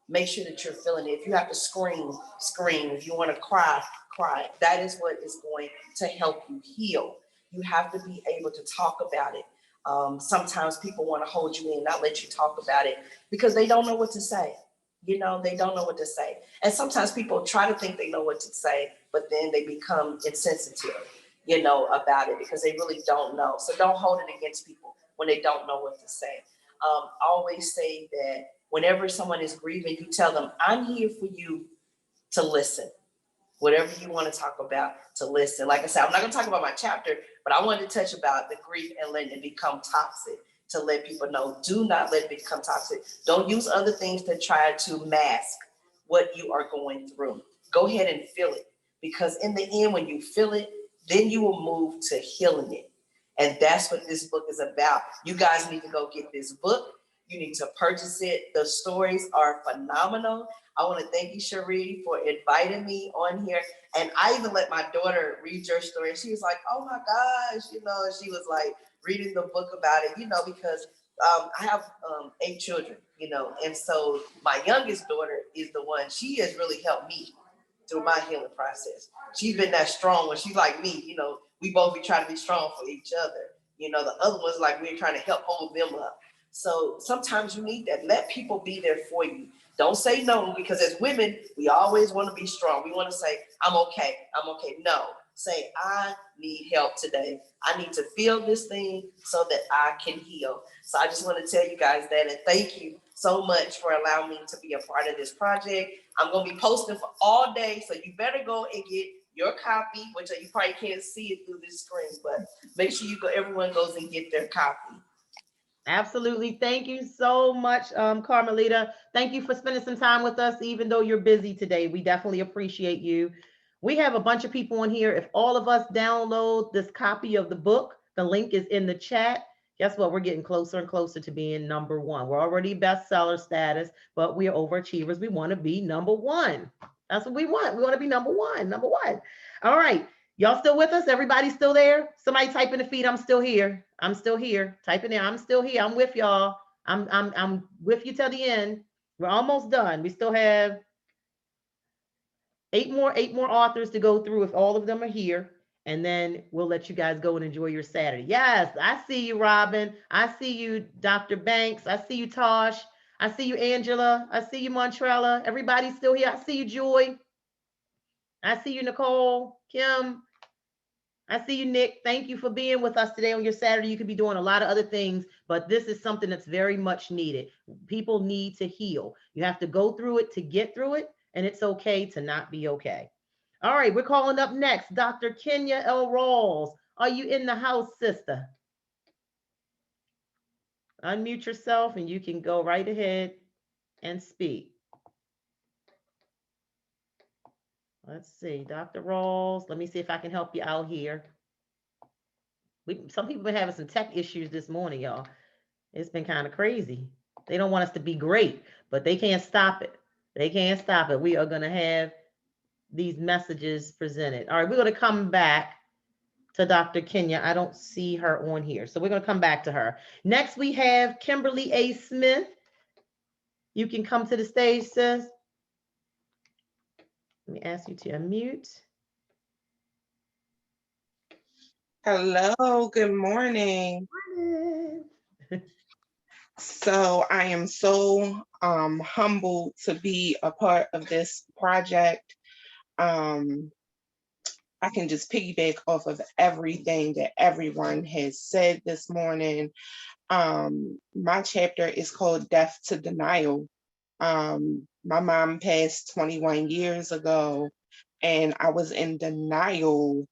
Make sure that you're feeling it. If you have to scream, scream. If you want to cry, cry. That is what is going to help you heal. You have to be able to talk about it. Sometimes people want to hold you in, not let you talk about it, because they don't know what to say. They don't know what to say. And sometimes people try to think they know what to say, but then they become insensitive, about it, because they really don't know. So don't hold it against people when they don't know what to say. Always say that whenever someone is grieving, you tell them, I'm here for you to listen. Whatever you want to talk about, to listen. Like I said, I'm not going to talk about my chapter, but I wanted to touch about the grief and letting it become toxic, to let people know, do not let it become toxic. Don't use other things to try to mask what you are going through. Go ahead and feel it, because in the end, when you feel it, then you will move to healing it. And that's what this book is about. You guys need to go get this book. You need to purchase it. The stories are phenomenal. I want to thank you, Cherie, for inviting me on here. And I even let my daughter read your story. She was like, oh my gosh, you know, and she was like reading the book about it, you know, because I have 8 children, you know, and so my youngest daughter is the one, she has really helped me through my healing process. She's been that strong when she's like me, you know, we both be trying to be strong for each other. You know, the other one's like, we're trying to help hold them up. So sometimes you need that. Let people be there for you. Don't say no, because as women, we always want to be strong. We want to say, I'm okay. I'm okay. No, say, I need help today. I need to feel this thing so that I can heal. So I just want to tell you guys that, and thank you so much for allowing me to be a part of this project. I'm going to be posting for all day, so you better go and get your copy, which you probably can't see it through this screen, but make sure you go, everyone goes and get their copy. Absolutely. Thank you so much, Carmelita. Thank you for spending some time with us, even though you're busy today. We definitely appreciate you. We have a bunch of people in here. If all of us download this copy of the book, the link is in the chat. Guess what? We're getting closer and closer to being number one. We're already bestseller status, but we are overachievers. We want to be number one. That's what we want. We want to be number one, number one. All right. Y'all still with us? Everybody still there? Somebody type in the feed. I'm still here. I'm still here. Type in there. I'm still here. I'm with y'all. I'm with you till the end. We're almost done. We still have eight more authors to go through if all of them are here. And then we'll let you guys go and enjoy your Saturday. Yes, I see you, Robin. I see you, Dr. Banks. I see you, Tosh. I see you, Angela. I see you, Montrella. Everybody's still here. I see you, Joy. I see you, Nicole, Kim. I see you, Nick. Thank you for being with us today on your Saturday. You could be doing a lot of other things, but this is something that's very much needed. People need to heal. You have to go through it to get through it, and it's okay to not be okay. All right, we're calling up next, Dr. Kenya L. Rawls. Are you in the house, sister? Unmute yourself and you can go right ahead and speak. Let's see, Dr. Rawls. Let me see if I can help you out here. Some people have been having some tech issues this morning, y'all. It's been kind of crazy. They don't want us to be great, but they can't stop it. They can't stop it. We are going to have these messages presented. All right, we're going to come back to Dr. Kenya. I don't see her on here, so we're going to come back to her. Next, we have Kimberly A. Smith. You can come to the stage, sis. Let me ask you to unmute. Hello, good morning. So I am so humbled to be a part of this project. I can just piggyback off of everything that everyone has said this morning. My chapter is called Death to Denial. My mom passed 21 years ago, and I was in denial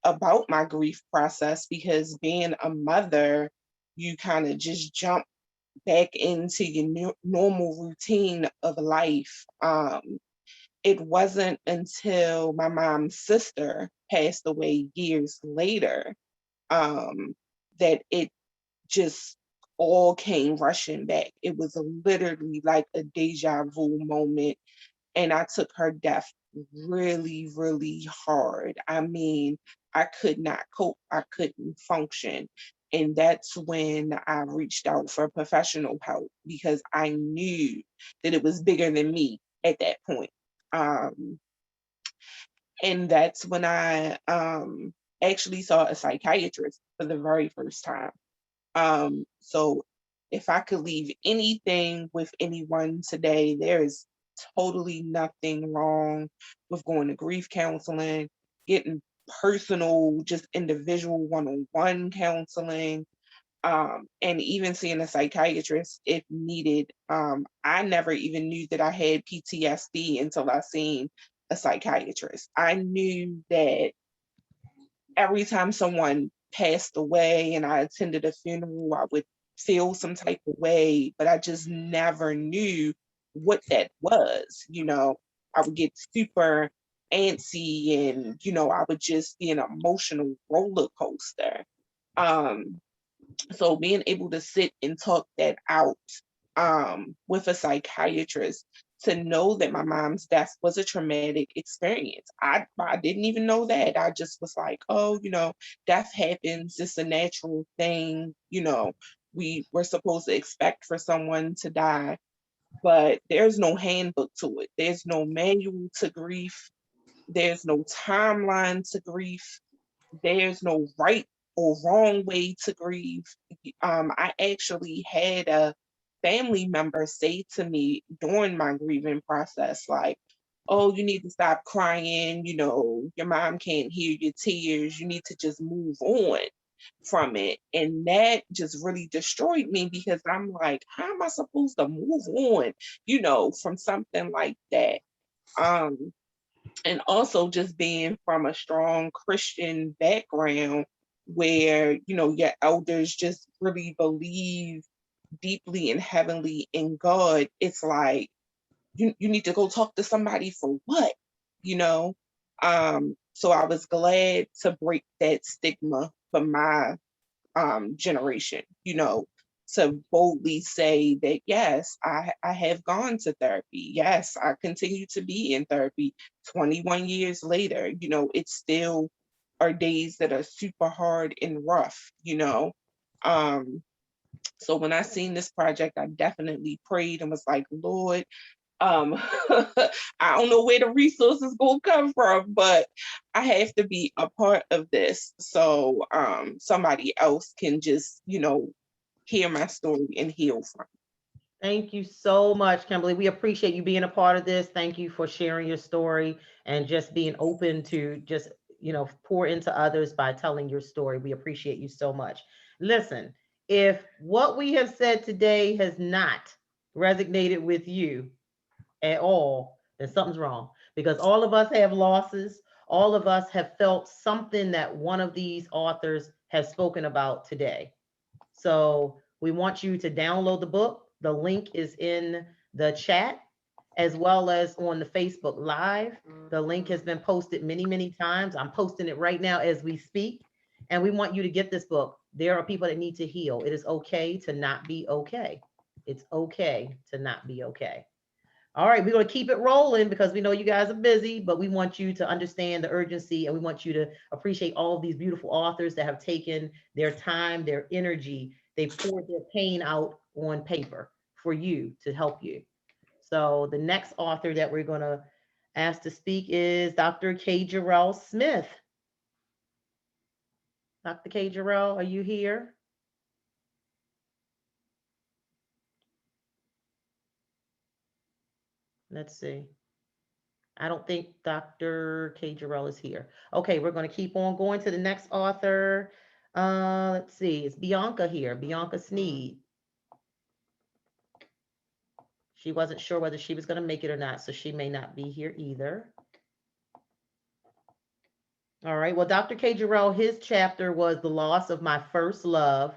about my grief process, because being a mother, you kind of just jump back into your normal routine of life. It wasn't until my mom's sister passed away years later that it just all came rushing back. It was literally like a deja vu moment. And I took her death really, really hard. I mean, I could not cope. I couldn't function. And that's when I reached out for professional help, because I knew that it was bigger than me at that point. And that's when I actually saw a psychiatrist for the very first time. So if I could leave anything with anyone today, there is totally nothing wrong with going to grief counseling, getting personal, just individual one-on-one counseling, and even seeing a psychiatrist if needed. I never even knew that I had PTSD until I seen a psychiatrist. I knew that every time someone passed away and I attended a funeral, I would feel some type of way, but I just never knew what that was. You know, I would get super antsy, and, you know, I would just be an emotional roller coaster. So being able to sit and talk that out with a psychiatrist, to know that my mom's death was a traumatic experience. I didn't even know that. I just was like, oh, death happens. It's a natural thing. We were supposed to expect for someone to die, but there's no handbook to it. There's no manual to grief. There's no timeline to grief. There's no right or wrong way to grieve. I actually had a family member say to me during my grieving process, like, oh, you need to stop crying, your mom can't hear your tears, you need to just move on from it. And that just really destroyed me, because I'm like, how am I supposed to move on, from something like that? And also just being from a strong Christian background where, your elders just really believe deeply and heavily in God. It's like, you need to go talk to somebody for what, So I was glad to break that stigma for my generation, to boldly say that, yes, I have gone to therapy. Yes, I continue to be in therapy 21 years later. It still are days that are super hard and rough, So when I seen this project, I definitely prayed and was like, Lord, I don't know where the resources gonna come from, but I have to be a part of this, so somebody else can just, hear my story and heal from it. Thank you so much, Kimberly. We appreciate you being a part of this. Thank you for sharing your story and just being open to just, pour into others by telling your story. We appreciate you so much. Listen, if what we have said today has not resonated with you at all, then something's wrong, because all of us have losses. All of us have felt something that one of these authors has spoken about today. So we want you to download the book. The link is in the chat as well as on the Facebook Live. The link has been posted many, many times. I'm posting it right now as we speak. And we want you to get this book. There are people that need to heal. It is okay to not be okay. It's okay to not be okay. All right, we're going to keep it rolling because we know you guys are busy, but we want you to understand the urgency, and we want you to appreciate all of these beautiful authors that have taken their time, their energy. They poured their pain out on paper for you, to help you. So the next author that we're going to ask to speak is Dr. K. Jarrell Smith. Dr. K. Jarrell, are you here? Let's see. I don't think Dr. K. Jarrell is here. Okay, we're going to keep on going to the next author. Let's see, it's Bianca here, Bianca Sneed. She wasn't sure whether she was going to make it or not, so she may not be here either. All right, well, Dr. K. Jarrell, his chapter was The Loss of My First Love,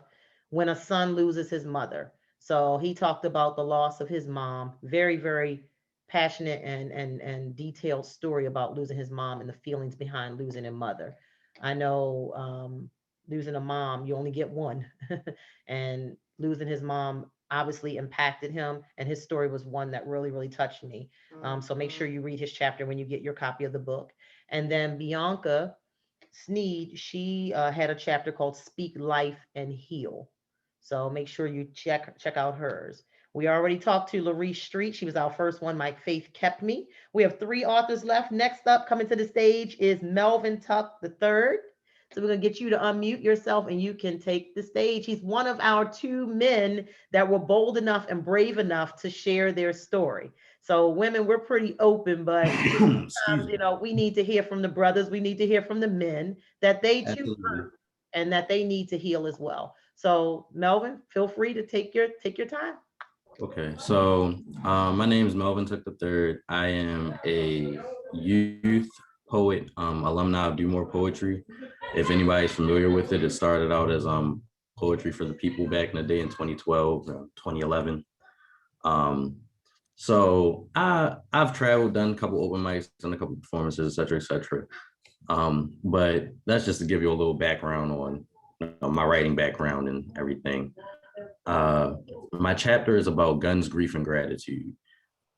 When a Son Loses His Mother. So he talked about the loss of his mom. Very, very passionate and detailed story about losing his mom and the feelings behind losing a mother. I know losing a mom, you only get one. And losing his mom obviously impacted him. And his story was one that really, really touched me. So make sure you read his chapter when you get your copy of the book. And then Bianca Sneed, she had a chapter called Speak Life and Heal. So make sure you check out hers. We already talked to Larice Street. She was our first one. My Faith Kept Me. We have 3 authors left. Next up, coming to the stage is Melvin Tuck III. So we're going to get you to unmute yourself and you can take the stage. He's one of our 2 men that were bold enough and brave enough to share their story. So women, we're pretty open, but we need to hear from the brothers. We need to hear from the men that they too hurt and that they need to heal as well. So Melvin, feel free to take your time. Okay, so my name is Melvin Tuck III. I am a youth poet, alumni of Do More Poetry. If anybody's familiar with it, it started out as Poetry for the People back in the day in 2012, 2011. So I've traveled, done a couple open mics, done a couple performances, et cetera, et cetera. But that's just to give you a little background on my writing background and everything. My chapter is about guns, grief, and gratitude.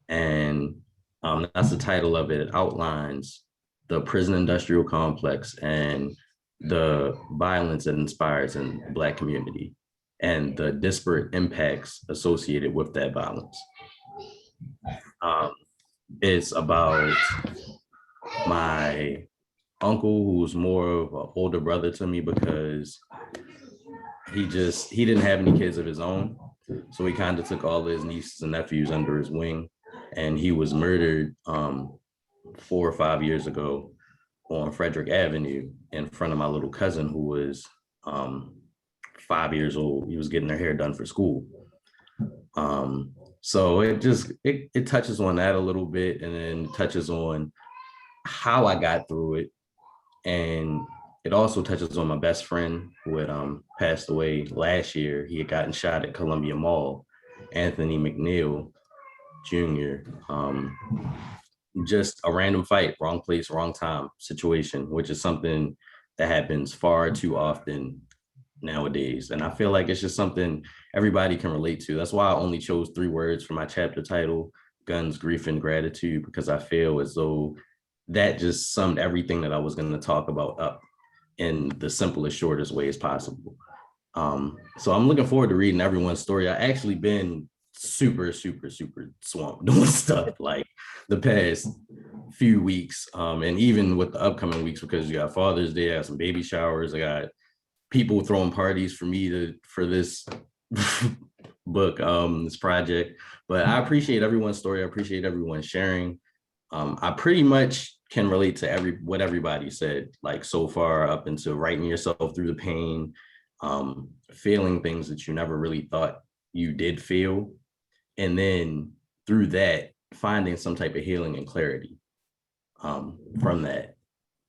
And that's the title of it. It outlines the prison industrial complex and the violence that inspires in the Black community and the disparate impacts associated with that violence. It's about my uncle, who's more of an older brother to me because he didn't have any kids of his own. So he kind of took all his nieces and nephews under his wing, and he was murdered 4 or 5 years ago on Frederick Avenue in front of my little cousin who was 5 years old. He was getting her hair done for school. So it touches on that a little bit, and then touches on how I got through it. And it also touches on my best friend who had passed away last year. He had gotten shot at Columbia Mall, Anthony McNeil Jr. Just a random fight, wrong place, wrong time situation, which is something that happens far too often nowadays. And I feel like it's just something everybody can relate to. That's why I only chose 3 words for my chapter title, Guns, Grief, and Gratitude, because I feel as though that just summed everything that I was going to talk about up in the simplest, shortest way as possible. So I'm looking forward to reading everyone's story. I actually been super swamped doing stuff like the past few weeks, and even with the upcoming weeks, because you got Father's Day, I got some baby showers, I got people throwing parties for me for this book, this project. But I appreciate everyone's story. I appreciate everyone sharing. I pretty much can relate to what everybody said, like so far, up into writing yourself through the pain, feeling things that you never really thought you did feel. And then through that, finding some type of healing and clarity from that.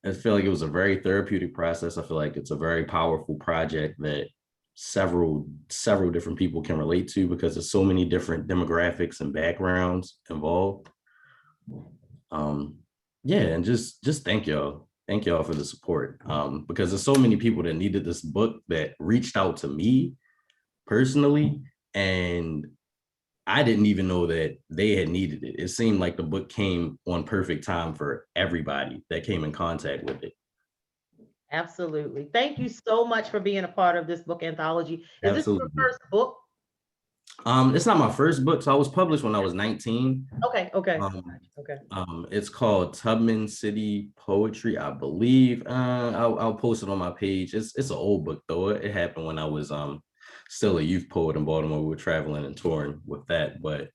I feel like it was a very therapeutic process. I feel like it's a very powerful project that several different people can relate to, because there's so many different demographics and backgrounds involved. Yeah, and just thank y'all for the support, because there's so many people that needed this book that reached out to me personally, and I didn't even know that they had needed it. It seemed like the book came on perfect time for everybody that came in contact with it. Absolutely. Thank you so much for being a part of this book anthology. Is Absolutely. this your first book? It's not my first book. So I was published when I was 19. Okay. It's called Tubman City Poetry, I believe. I'll post it on my page. It's an old book though. It happened when I was still a youth poet in Baltimore. We were traveling and touring with that. But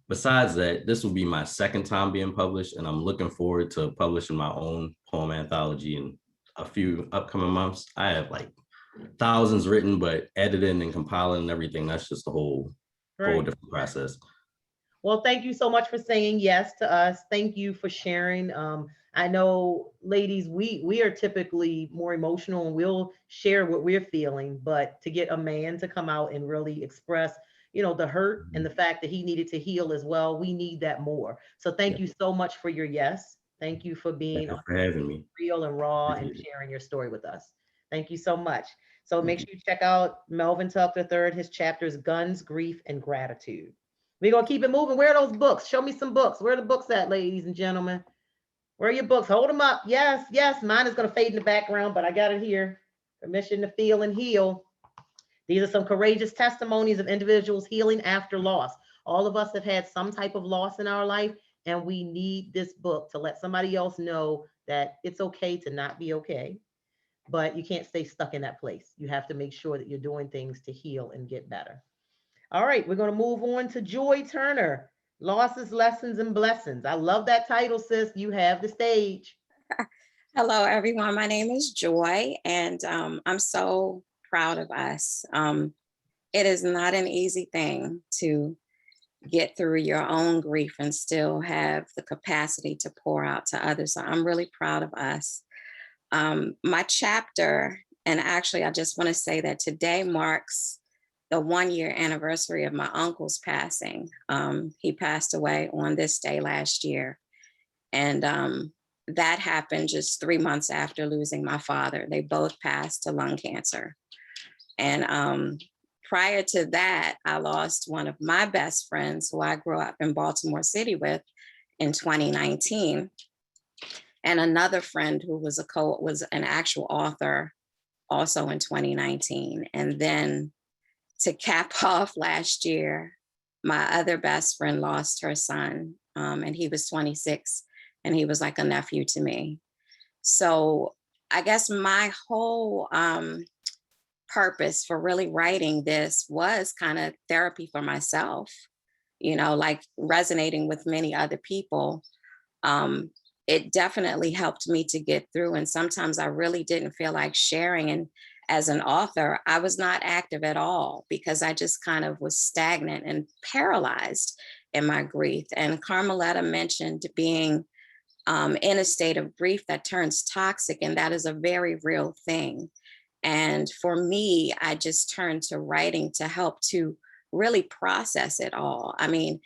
besides that, this will be my second time being published, and I'm looking forward to publishing my own poem anthology in a few upcoming months. I have like thousands written, but editing and compiling and everything, that's just a whole different process. Well, thank you so much for saying yes to us. Thank you for sharing. I know, ladies, we are typically more emotional and we'll share what we're feeling, but to get a man to come out and really express, the hurt and the fact that he needed to heal as well, we need that more. So thank you so much for your yes. Thank you for being for having me. Real and raw and sharing your story with us. Thank you so much. So make sure you check out Melvin Tuck III, his chapters, Guns, Grief, and Gratitude. We're going to keep it moving. Where are those books? Show me some books. Where are the books at, ladies and gentlemen? Where are your books? Hold them up. Yes. Mine is going to fade in the background, but I got it here. Permission to Feel and Heal. These are some courageous testimonies of individuals healing after loss. All of us have had some type of loss in our life, and we need this book to let somebody else know that it's okay to not be okay, but you can't stay stuck in that place. You have to make sure that you're doing things to heal and get better. All right, we're going to move on to Joy Turner, Losses, Lessons, and Blessings. I love that title, sis. You have the stage. Hello, everyone. My name is Joy, and I'm so proud of us. It is not an easy thing to get through your own grief and still have the capacity to pour out to others. So I'm really proud of us. My chapter, and actually, I just want to say that today marks the 1-year anniversary of my uncle's passing. He passed away on this day last year. And that happened just 3 months after losing my father. They both passed to lung cancer. And prior to that, I lost one of my best friends who I grew up in Baltimore City with in 2019. And another friend who was was an actual author also in 2019. And then to cap off last year, my other best friend lost her son, and he was 26, and he was like a nephew to me. So I guess my whole purpose for really writing this was kind of therapy for myself, you know, like resonating with many other people. It definitely helped me to get through. And sometimes I really didn't feel like sharing. And as an author, I was not active at all because I just kind of was stagnant and paralyzed in my grief. And Carmeletta mentioned being in a state of grief that turns toxic, and that is a very real thing. And for me, I just turned to writing to help to really process it all. I mean,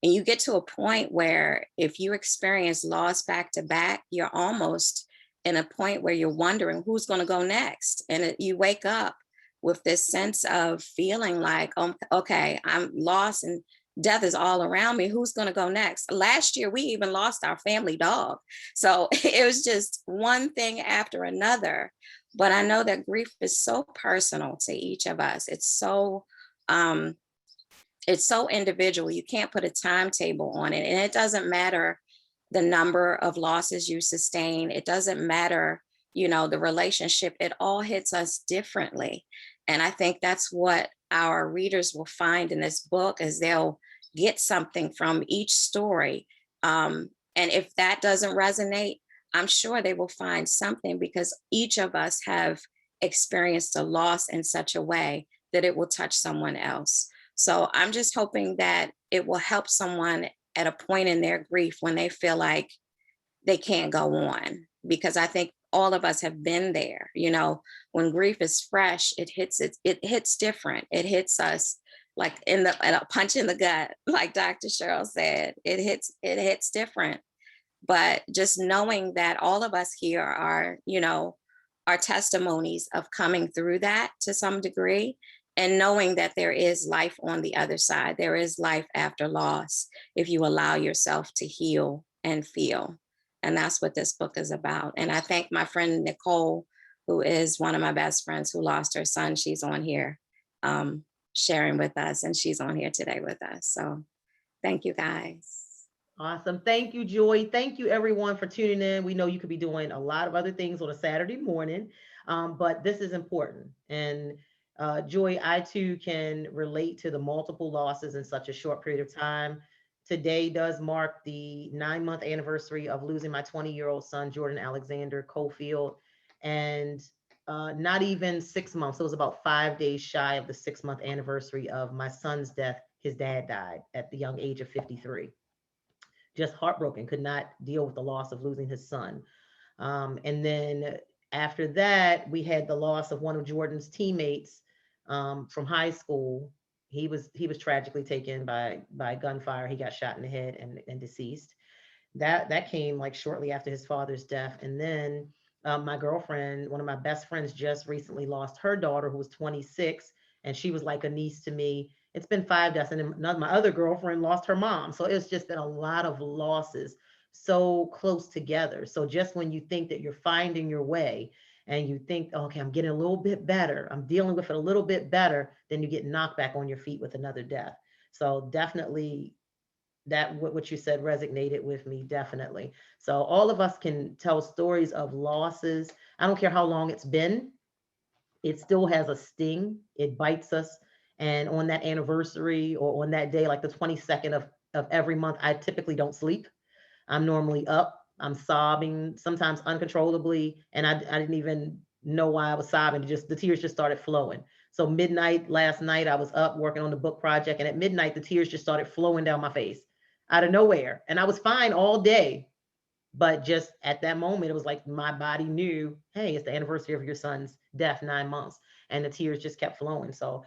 and you get to a point where if you experience loss back to back, you're almost in a point where you're wondering who's going to go next. And you wake up with this sense of feeling like, oh, okay, I'm lost and death is all around me. Who's going to go next? Last year, we even lost our family dog. So it was just one thing after another. But I know that grief is so personal to each of us. It's so individual. You can't put a timetable on it. And it doesn't matter the number of losses you sustain. It doesn't matter, you know, the relationship. It all hits us differently. And I think that's what our readers will find in this book, is they'll get something from each story. And if that doesn't resonate, I'm sure they will find something, because each of us have experienced a loss in such a way that it will touch someone else. So I'm just hoping that it will help someone at a point in their grief when they feel like they can't go on, because I think all of us have been there. You know, when grief is fresh, it hits different. It hits us like a punch in the gut, like Dr. Cheryl said. It hits different. But just knowing that all of us here are, you know, are testimonies of coming through that to some degree, and knowing that there is life on the other side. There is life after loss if you allow yourself to heal and feel. And that's what this book is about. And I thank my friend Nicole, who is one of my best friends who lost her son. She's on here sharing with us, and she's on here today with us. So thank you, guys. Awesome. Thank you, Joy. Thank you, everyone, for tuning in. We know you could be doing a lot of other things on a Saturday morning, but this is important. And Joy, I too can relate to the multiple losses in such a short period of time. Today does mark the 9-month anniversary of losing my 20-year-old son, Jordan Alexander Cofield. And not even 6 months, it was about 5 days shy of the 6-month anniversary of my son's death. His dad died at the young age of 53. Just heartbroken, could not deal with the loss of losing his son. And then after that, we had the loss of one of Jordan's teammates from high school. He was tragically taken by gunfire. He got shot in the head and deceased. That came like shortly after his father's death. And then my girlfriend, one of my best friends, just recently lost her daughter, who was 26, and she was like a niece to me. It's been 5 deaths, and then my other girlfriend lost her mom. So it's just been a lot of losses so close together. So just when you think that you're finding your way and you think, okay, I'm getting a little bit better, I'm dealing with it a little bit better, then you get knocked back on your feet with another death. So definitely that what you said resonated with me, definitely. So all of us can tell stories of losses. I don't care how long it's been, it still has a sting. It bites us. And on that anniversary or on that day, like the 22nd of every month, I typically don't sleep. I'm normally up, I'm sobbing, sometimes uncontrollably. And I didn't even know why I was sobbing. The tears just started flowing. So midnight last night, I was up working on the book project. And at midnight, the tears just started flowing down my face out of nowhere. And I was fine all day. But just at that moment, it was like my body knew, hey, it's the anniversary of your son's death, 9 months. And the tears just kept flowing. So,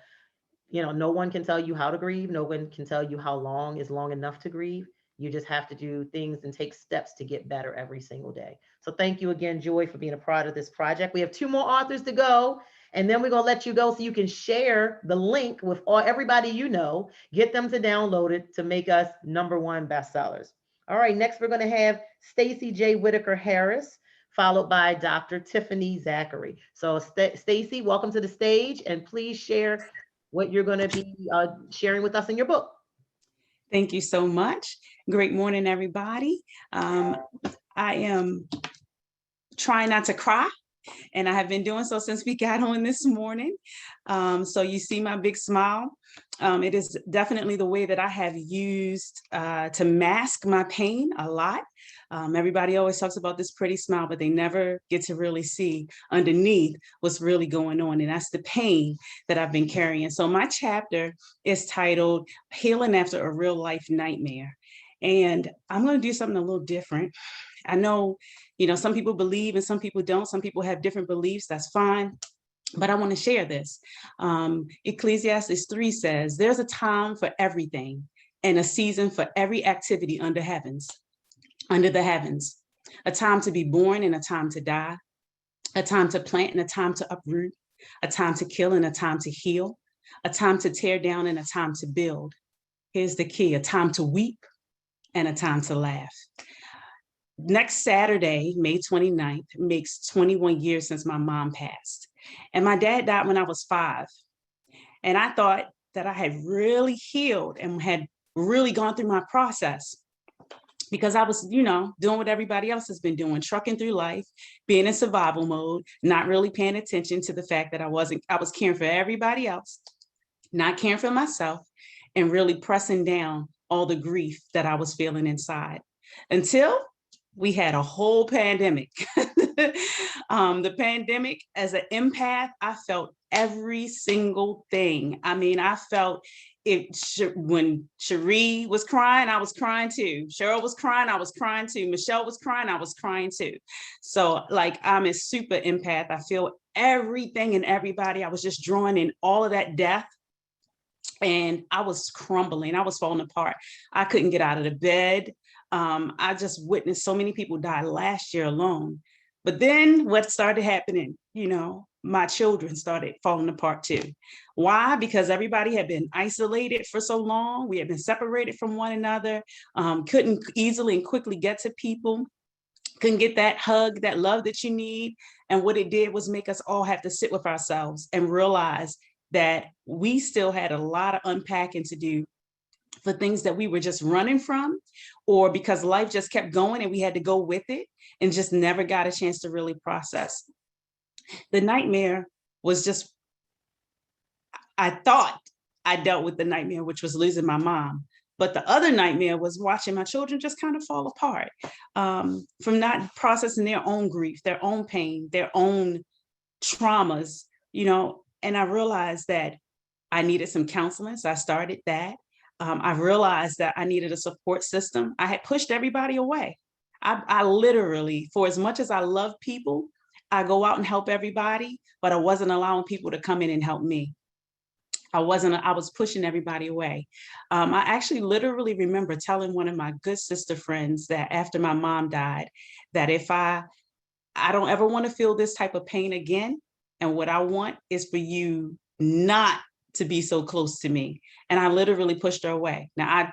you know, no one can tell you how to grieve. No one can tell you how long is long enough to grieve. You just have to do things and take steps to get better every single day. So thank you again, Joy, for being a part of this project. We have 2 more authors to go. And then we're going to let you go so you can share the link with everybody you know, get them to download it to make us #1 bestsellers. All right, next we're going to have Stacey J. Whitaker Harris, followed by Dr. Tiffany Zachary. So Stacey, welcome to the stage, and please share what you're going to be sharing with us in your book. Thank you so much. Great morning, everybody. I am trying not to cry, and I have been doing so since we got on this morning. So you see my big smile. It is definitely the way that I have used to mask my pain a lot. Everybody always talks about this pretty smile, but they never get to really see underneath what's really going on. And that's the pain that I've been carrying. So my chapter is titled Healing After a Real Life Nightmare. And I'm going to do something a little different. I know, some people believe and some people don't. Some people have different beliefs. That's fine. But I want to share this. Ecclesiastes 3 says, there's a time for everything and a season for every activity under the heavens, a time to be born and a time to die, a time to plant and a time to uproot, a time to kill and a time to heal, a time to tear down and a time to build. Here's the key: a time to weep and a time to laugh. Next Saturday, May 29th, makes 21 years since my mom passed. And my dad died when I was 5. And I thought that I had really healed and had really gone through my process, because I was, doing what everybody else has been doing, trucking through life, being in survival mode, not really paying attention to the fact that I was caring for everybody else, not caring for myself, and really pressing down all the grief that I was feeling inside, until we had a whole pandemic. The pandemic, as an empath, I felt every single thing. I mean, I felt it when Cherie was crying, I was crying too. Cheryl was crying, I was crying too. Michelle was crying, I was crying too. So I'm a super empath. I feel everything and everybody. I was just drawing in all of that death. And I was crumbling. I was falling apart. I couldn't get out of the bed. I just witnessed so many people die last year alone. But then what started happening, my children started falling apart too. Why? Because everybody had been isolated for so long. We had been separated from one another, couldn't easily and quickly get to people, couldn't get that hug, that love that you need. And what it did was make us all have to sit with ourselves and realize that we still had a lot of unpacking to do for things that we were just running from, or because life just kept going and we had to go with it and just never got a chance to really process. The nightmare was just, I thought I dealt with the nightmare, which was losing my mom. But the other nightmare was watching my children just kind of fall apart from not processing their own grief, their own pain, their own traumas, and I realized that I needed some counseling. So I started that. I realized that I needed a support system. I had pushed everybody away. I literally, for as much as I love people, I go out and help everybody, but I wasn't allowing people to come in and help me. I was pushing everybody away. I actually literally remember telling one of my good sister friends that after my mom died, that if I don't ever want to feel this type of pain again. And what I want is for you not to be so close to me. And I literally pushed her away. Now,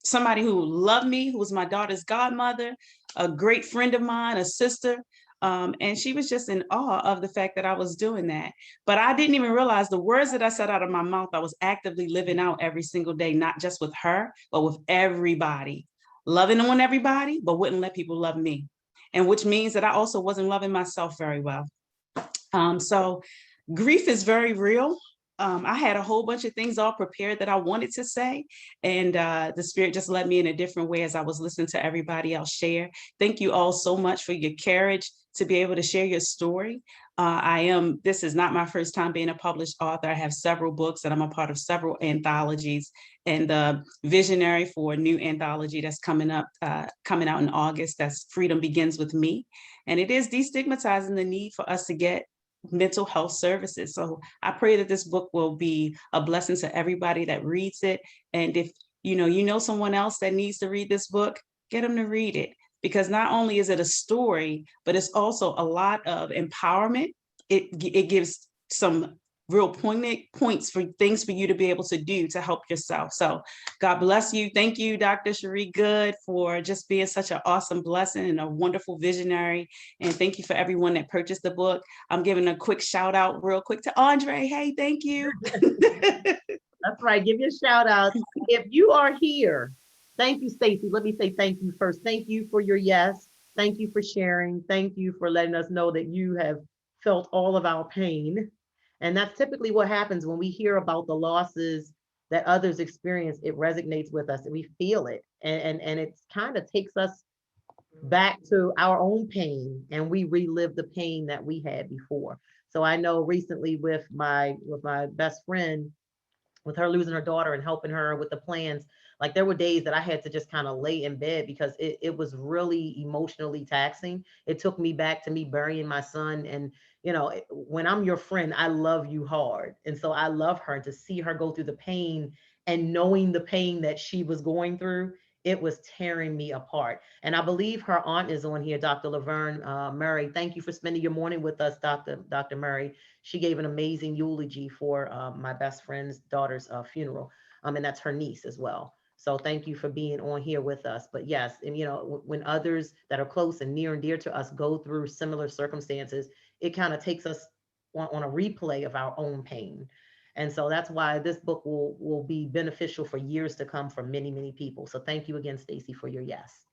somebody who loved me, who was my daughter's godmother, a great friend of mine, a sister, and she was just in awe of the fact that I was doing that. But I didn't even realize the words that I said out of my mouth, I was actively living out every single day, not just with her, but with everybody, loving on everybody, but wouldn't let people love me. And which means that I also wasn't loving myself very well. So grief is very real. I had a whole bunch of things all prepared that I wanted to say, and the Spirit just led me in a different way as I was listening to everybody else share. Thank you all so much for your courage to be able to share your story. This is not my first time being a published author. I have several books and I'm a part of several anthologies, and the visionary for a new anthology that's coming out in August, that's Freedom Begins With Me. And it is destigmatizing the need for us to get mental health services. So I pray that this book will be a blessing to everybody that reads it. And if you know someone else that needs to read this book, get them to read it, because not only is it a story, but it's also a lot of empowerment. It gives some real poignant points for things for you to be able to do to help yourself. So God bless you. Thank you, Dr. Cherie Good, for just being such an awesome blessing and a wonderful visionary. And thank you for everyone that purchased the book. I'm giving a quick shout out real quick to Andre. Hey, thank you. That's right. Give you a shout out. If you are here, thank you, Stacy. Let me say thank you first. Thank you for your yes. Thank you for sharing. Thank you for letting us know that you have felt all of our pain. And that's typically what happens when we hear about the losses that others experience. It resonates with us and we feel it. And it kind of takes us back to our own pain, and we relive the pain that we had before. So I know recently with my best friend, with her losing her daughter and helping her with the plans, like there were days that I had to just kind of lay in bed because it was really emotionally taxing. It took me back to me burying my son. And, you know, when I'm your friend, I love you hard. And so I love her, and to see her go through the pain and knowing the pain that she was going through, it was tearing me apart. And I believe her aunt is on here, Dr. Laverne Murray. Thank you for spending your morning with us, Dr. Murray. She gave an amazing eulogy for my best friend's daughter's funeral. And that's her niece as well. So thank you for being on here with us. But yes, and you know, when others that are close and near and dear to us go through similar circumstances, it kind of takes us on a replay of our own pain. And so that's why this book will be beneficial for years to come for many, many people. So thank you again, Stacy, for your yes.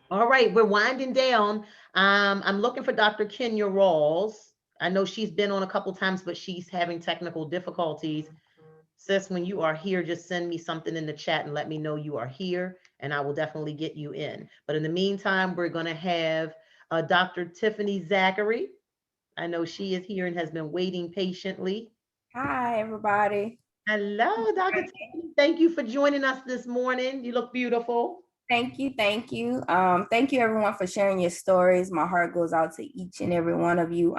All right, we're winding down. I'm looking for Dr. Kenya Rawls. I know she's been on a couple times, but she's having technical difficulties. Sis, when you are here, just send me something in the chat and let me know you are here, and I will definitely get you in. But in the meantime, we're going to have Dr. Tiffany Zachary. I know she is here and has been waiting patiently. Hi, everybody. Hello, Dr. Tiffany. Thank you for joining us this morning. You look beautiful. Thank you. Thank you. Thank you, everyone, for sharing your stories. My heart goes out to each and every one of you.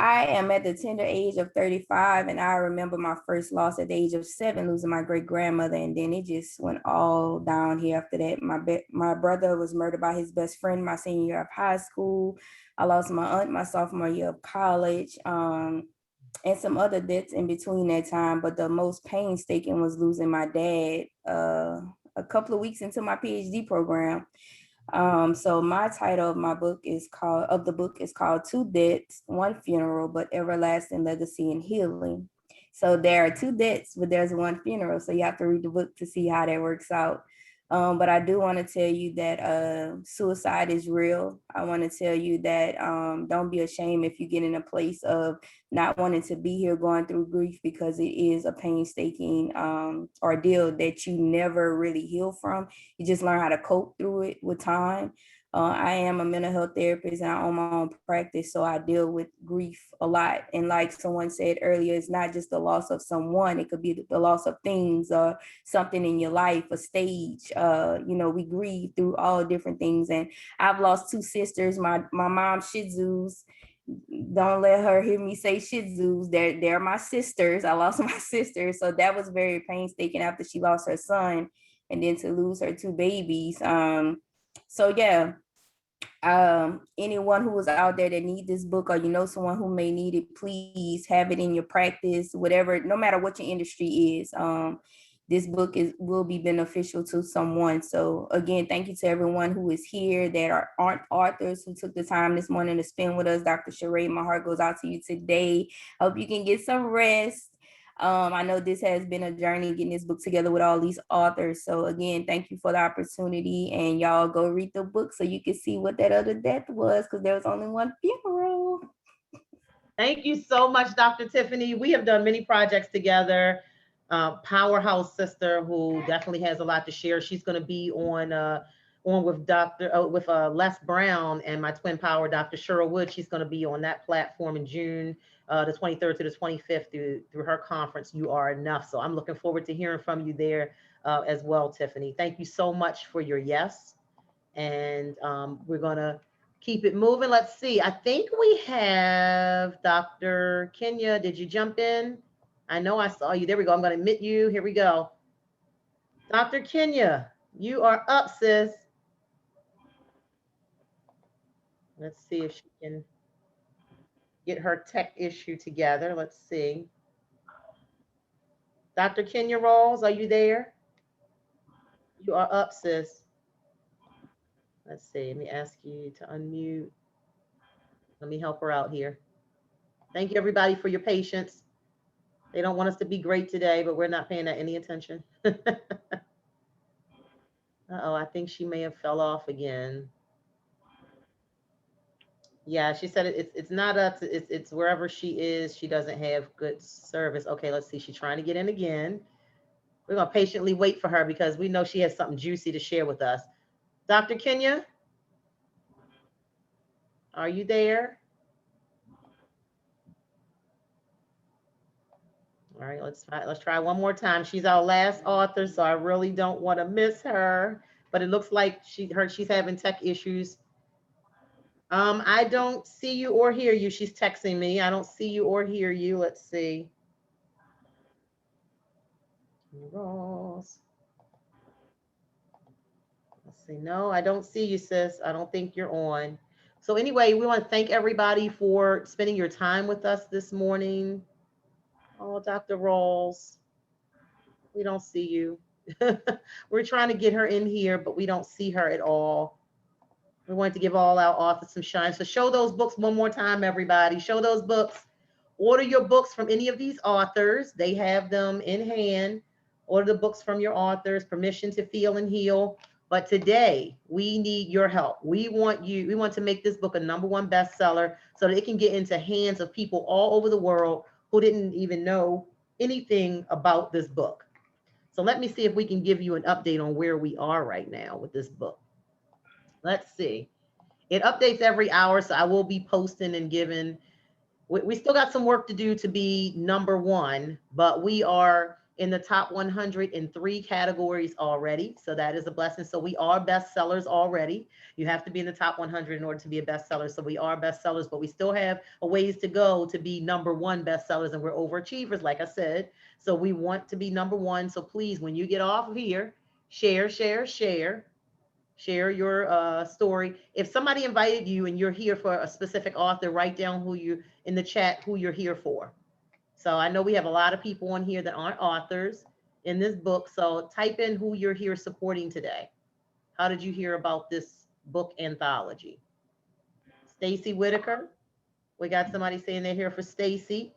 I am at the tender age of 35, and I remember my first loss at the age of 7, losing my great grandmother, and then it just went all down here after that. My brother was murdered by his best friend my senior year of high school. I lost my aunt my sophomore year of college, and some other deaths in between that time. But the most painstaking was losing my dad a couple of weeks into my PhD program. So my title of my book is called Two Deaths, One Funeral, but Everlasting Legacy and Healing. So there are 2 deaths, but there's 1 funeral. So you have to read the book to see how that works out. But I do want to tell you that suicide is real. I want to tell you that don't be ashamed if you get in a place of not wanting to be here going through grief, because it is a painstaking ordeal that you never really heal from. You just learn how to cope through it with time. I am a mental health therapist and I own my own practice, so I deal with grief a lot. And like someone said earlier, it's not just the loss of someone, it could be the loss of things or something in your life, a stage. We grieve through all different things. And I've lost 2 sisters, my mom, Shih Tzus. Don't let her hear me say Shih Tzus. They're my sisters. I lost my sisters. So that was very painstaking after she lost her son, and then to lose her 2 babies. So yeah, anyone who is out there that need this book, or you know someone who may need it, please have it in your practice, whatever, no matter what your industry is. This book will be beneficial to someone. So again, thank you to everyone who is here that aren't authors, who took the time this morning to spend with us. Dr. Cherie, my heart goes out to you today. Hope you can get some rest. I know this has been a journey getting this book together with all these authors. So again, thank you for the opportunity, and y'all go read the book so you can see what that other death was, because there was only 1 funeral. Thank you so much, Dr. Tiffany. We have done many projects together. Powerhouse sister who definitely has a lot to share. She's going to be on with Les Brown and my twin power, Dr. Cheryl Wood. She's going to be on that platform in June, the 23rd to the 25th through her conference, You Are Enough. So I'm looking forward to hearing from you there as well, Tiffany. Thank you so much for your yes. And we're going to keep it moving. Let's see. I think we have Dr. Kenya. Did you jump in? I know I saw you. There we go. I'm going to admit you. Here we go. Dr. Kenya, you are up, sis. Let's see if she can get her tech issue together. Let's see. Dr. Kenya Rawls, are you there? You are up, sis. Let's see. Let me ask you to unmute. Let me help her out here. Thank you, everybody, for your patience. They don't want us to be great today, but we're not paying that any attention. Uh-oh, I think she may have fell off again. Yeah, she said it's not us, it's wherever she is, she doesn't have good service. Okay, let's see, she's trying to get in again. We're gonna patiently wait for her because we know she has something juicy to share with us. Dr. Kenya, are you there? All right, let's try one more time. She's our last author, so I really don't want to miss her, but it looks like she's having tech issues. I don't see you or hear you. She's texting me. I don't see you or hear you. Let's see. Ross. Let's see. No, I don't see you, sis. I don't think you're on. So anyway, we want to thank everybody for spending your time with us this morning. Oh, Dr. Rawls, we don't see you. We're trying to get her in here, but we don't see her at all. We wanted to give all our authors some shine. So show those books one more time, everybody. Show those books. Order your books from any of these authors. They have them in hand. Order the books from your authors, Permission to Feel and Heal. But today, we need your help. We want to make this book a #1 bestseller so that it can get into hands of people all over the world who didn't even know anything about this book. So let me see if we can give you an update on where we are right now with this book. Let's see. It updates every hour, so I will be posting and giving. We still got some work to do to be #1, but we are in the top 103 categories already. So that is a blessing. So we are bestsellers already. You have to be in the top 100 in order to be a bestseller. So we are bestsellers, but we still have a ways to go to be #1 bestsellers, and we're overachievers, like I said. So we want to be #1. So please, when you get off of here, share your story. If somebody invited you and you're here for a specific author, write down in the chat who you're here for. So I know we have a lot of people on here that aren't authors in this book. So type in who you're here supporting today. How did you hear about this book anthology? Stacy Whitaker. We got somebody saying they're here for Stacy.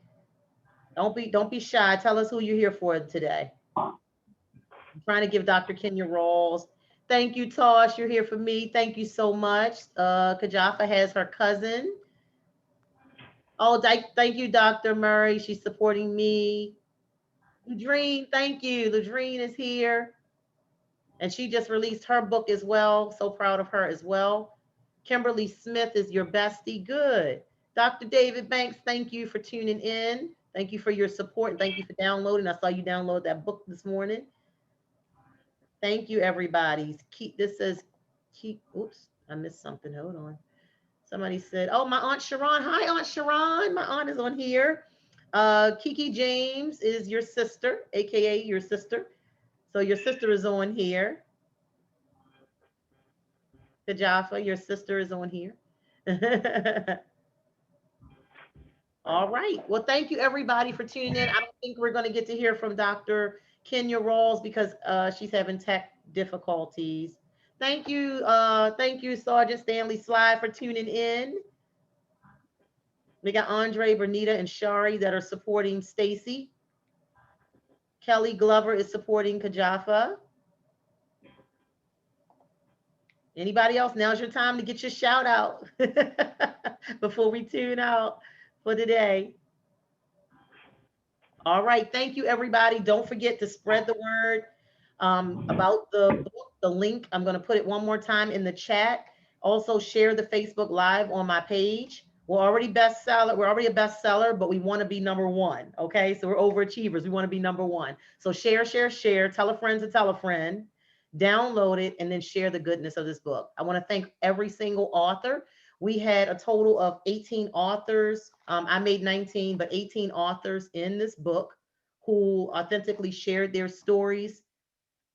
Don't be shy. Tell us who you're here for today. I'm trying to give Dr. Kenya Rawls. Thank you, Tosh. You're here for me. Thank you so much. Kajafa has her cousin. Oh, thank you, Dr. Murray. She's supporting me. Ladrine, thank you. Ladrine is here. And she just released her book as well. So proud of her as well. Kimberly Smith is your bestie. Good. Dr. David Banks, thank you for tuning in. Thank you for your support. And thank you for downloading. I saw you download that book this morning. Thank you, everybody. Oops, I missed something. Hold on. Somebody said, oh, my Aunt Sharon. Hi, Aunt Sharon. My aunt is on here. Kiki James is your sister, AKA your sister. So your sister is on here. Kajafa, your sister is on here. All right. Well, thank you, everybody, for tuning in. I don't think we're going to get to hear from Dr. Kenya Rawls because she's having tech difficulties. Thank you, Sergeant Stanley Sly, for tuning in. We got Andre, Bernita, and Shari that are supporting Stacy. Kelly Glover is supporting Kajafa. Anybody else? Now's your time to get your shout out before we tune out for today. All right. Thank you, everybody. Don't forget to spread the word about the book, the link. I'm going to put it one more time in the chat. Also share the Facebook Live on my page. We're already a bestseller, but we want to be #1. Okay. So we're overachievers. We want to be #1. So share, tell a friend to tell a friend, download it, and then share the goodness of this book. I want to thank every single author. We had a total of 18 authors. I made 19, but 18 authors in this book who authentically shared their stories,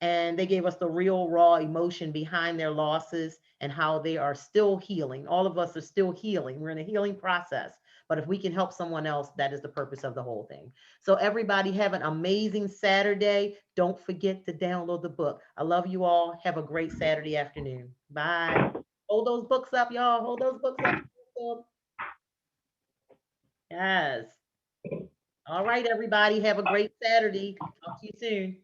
and they gave us the real raw emotion behind their losses and how they are still healing. All of us are still healing. We're in a healing process, But if we can help someone else, that is the purpose of the whole thing. So everybody have an amazing Saturday. Don't forget to download the book. I love you all. Have a great Saturday afternoon. Bye. Hold those books up, y'all. Hold those books up. Yes. All right, everybody. Have a great Saturday. Talk to you soon.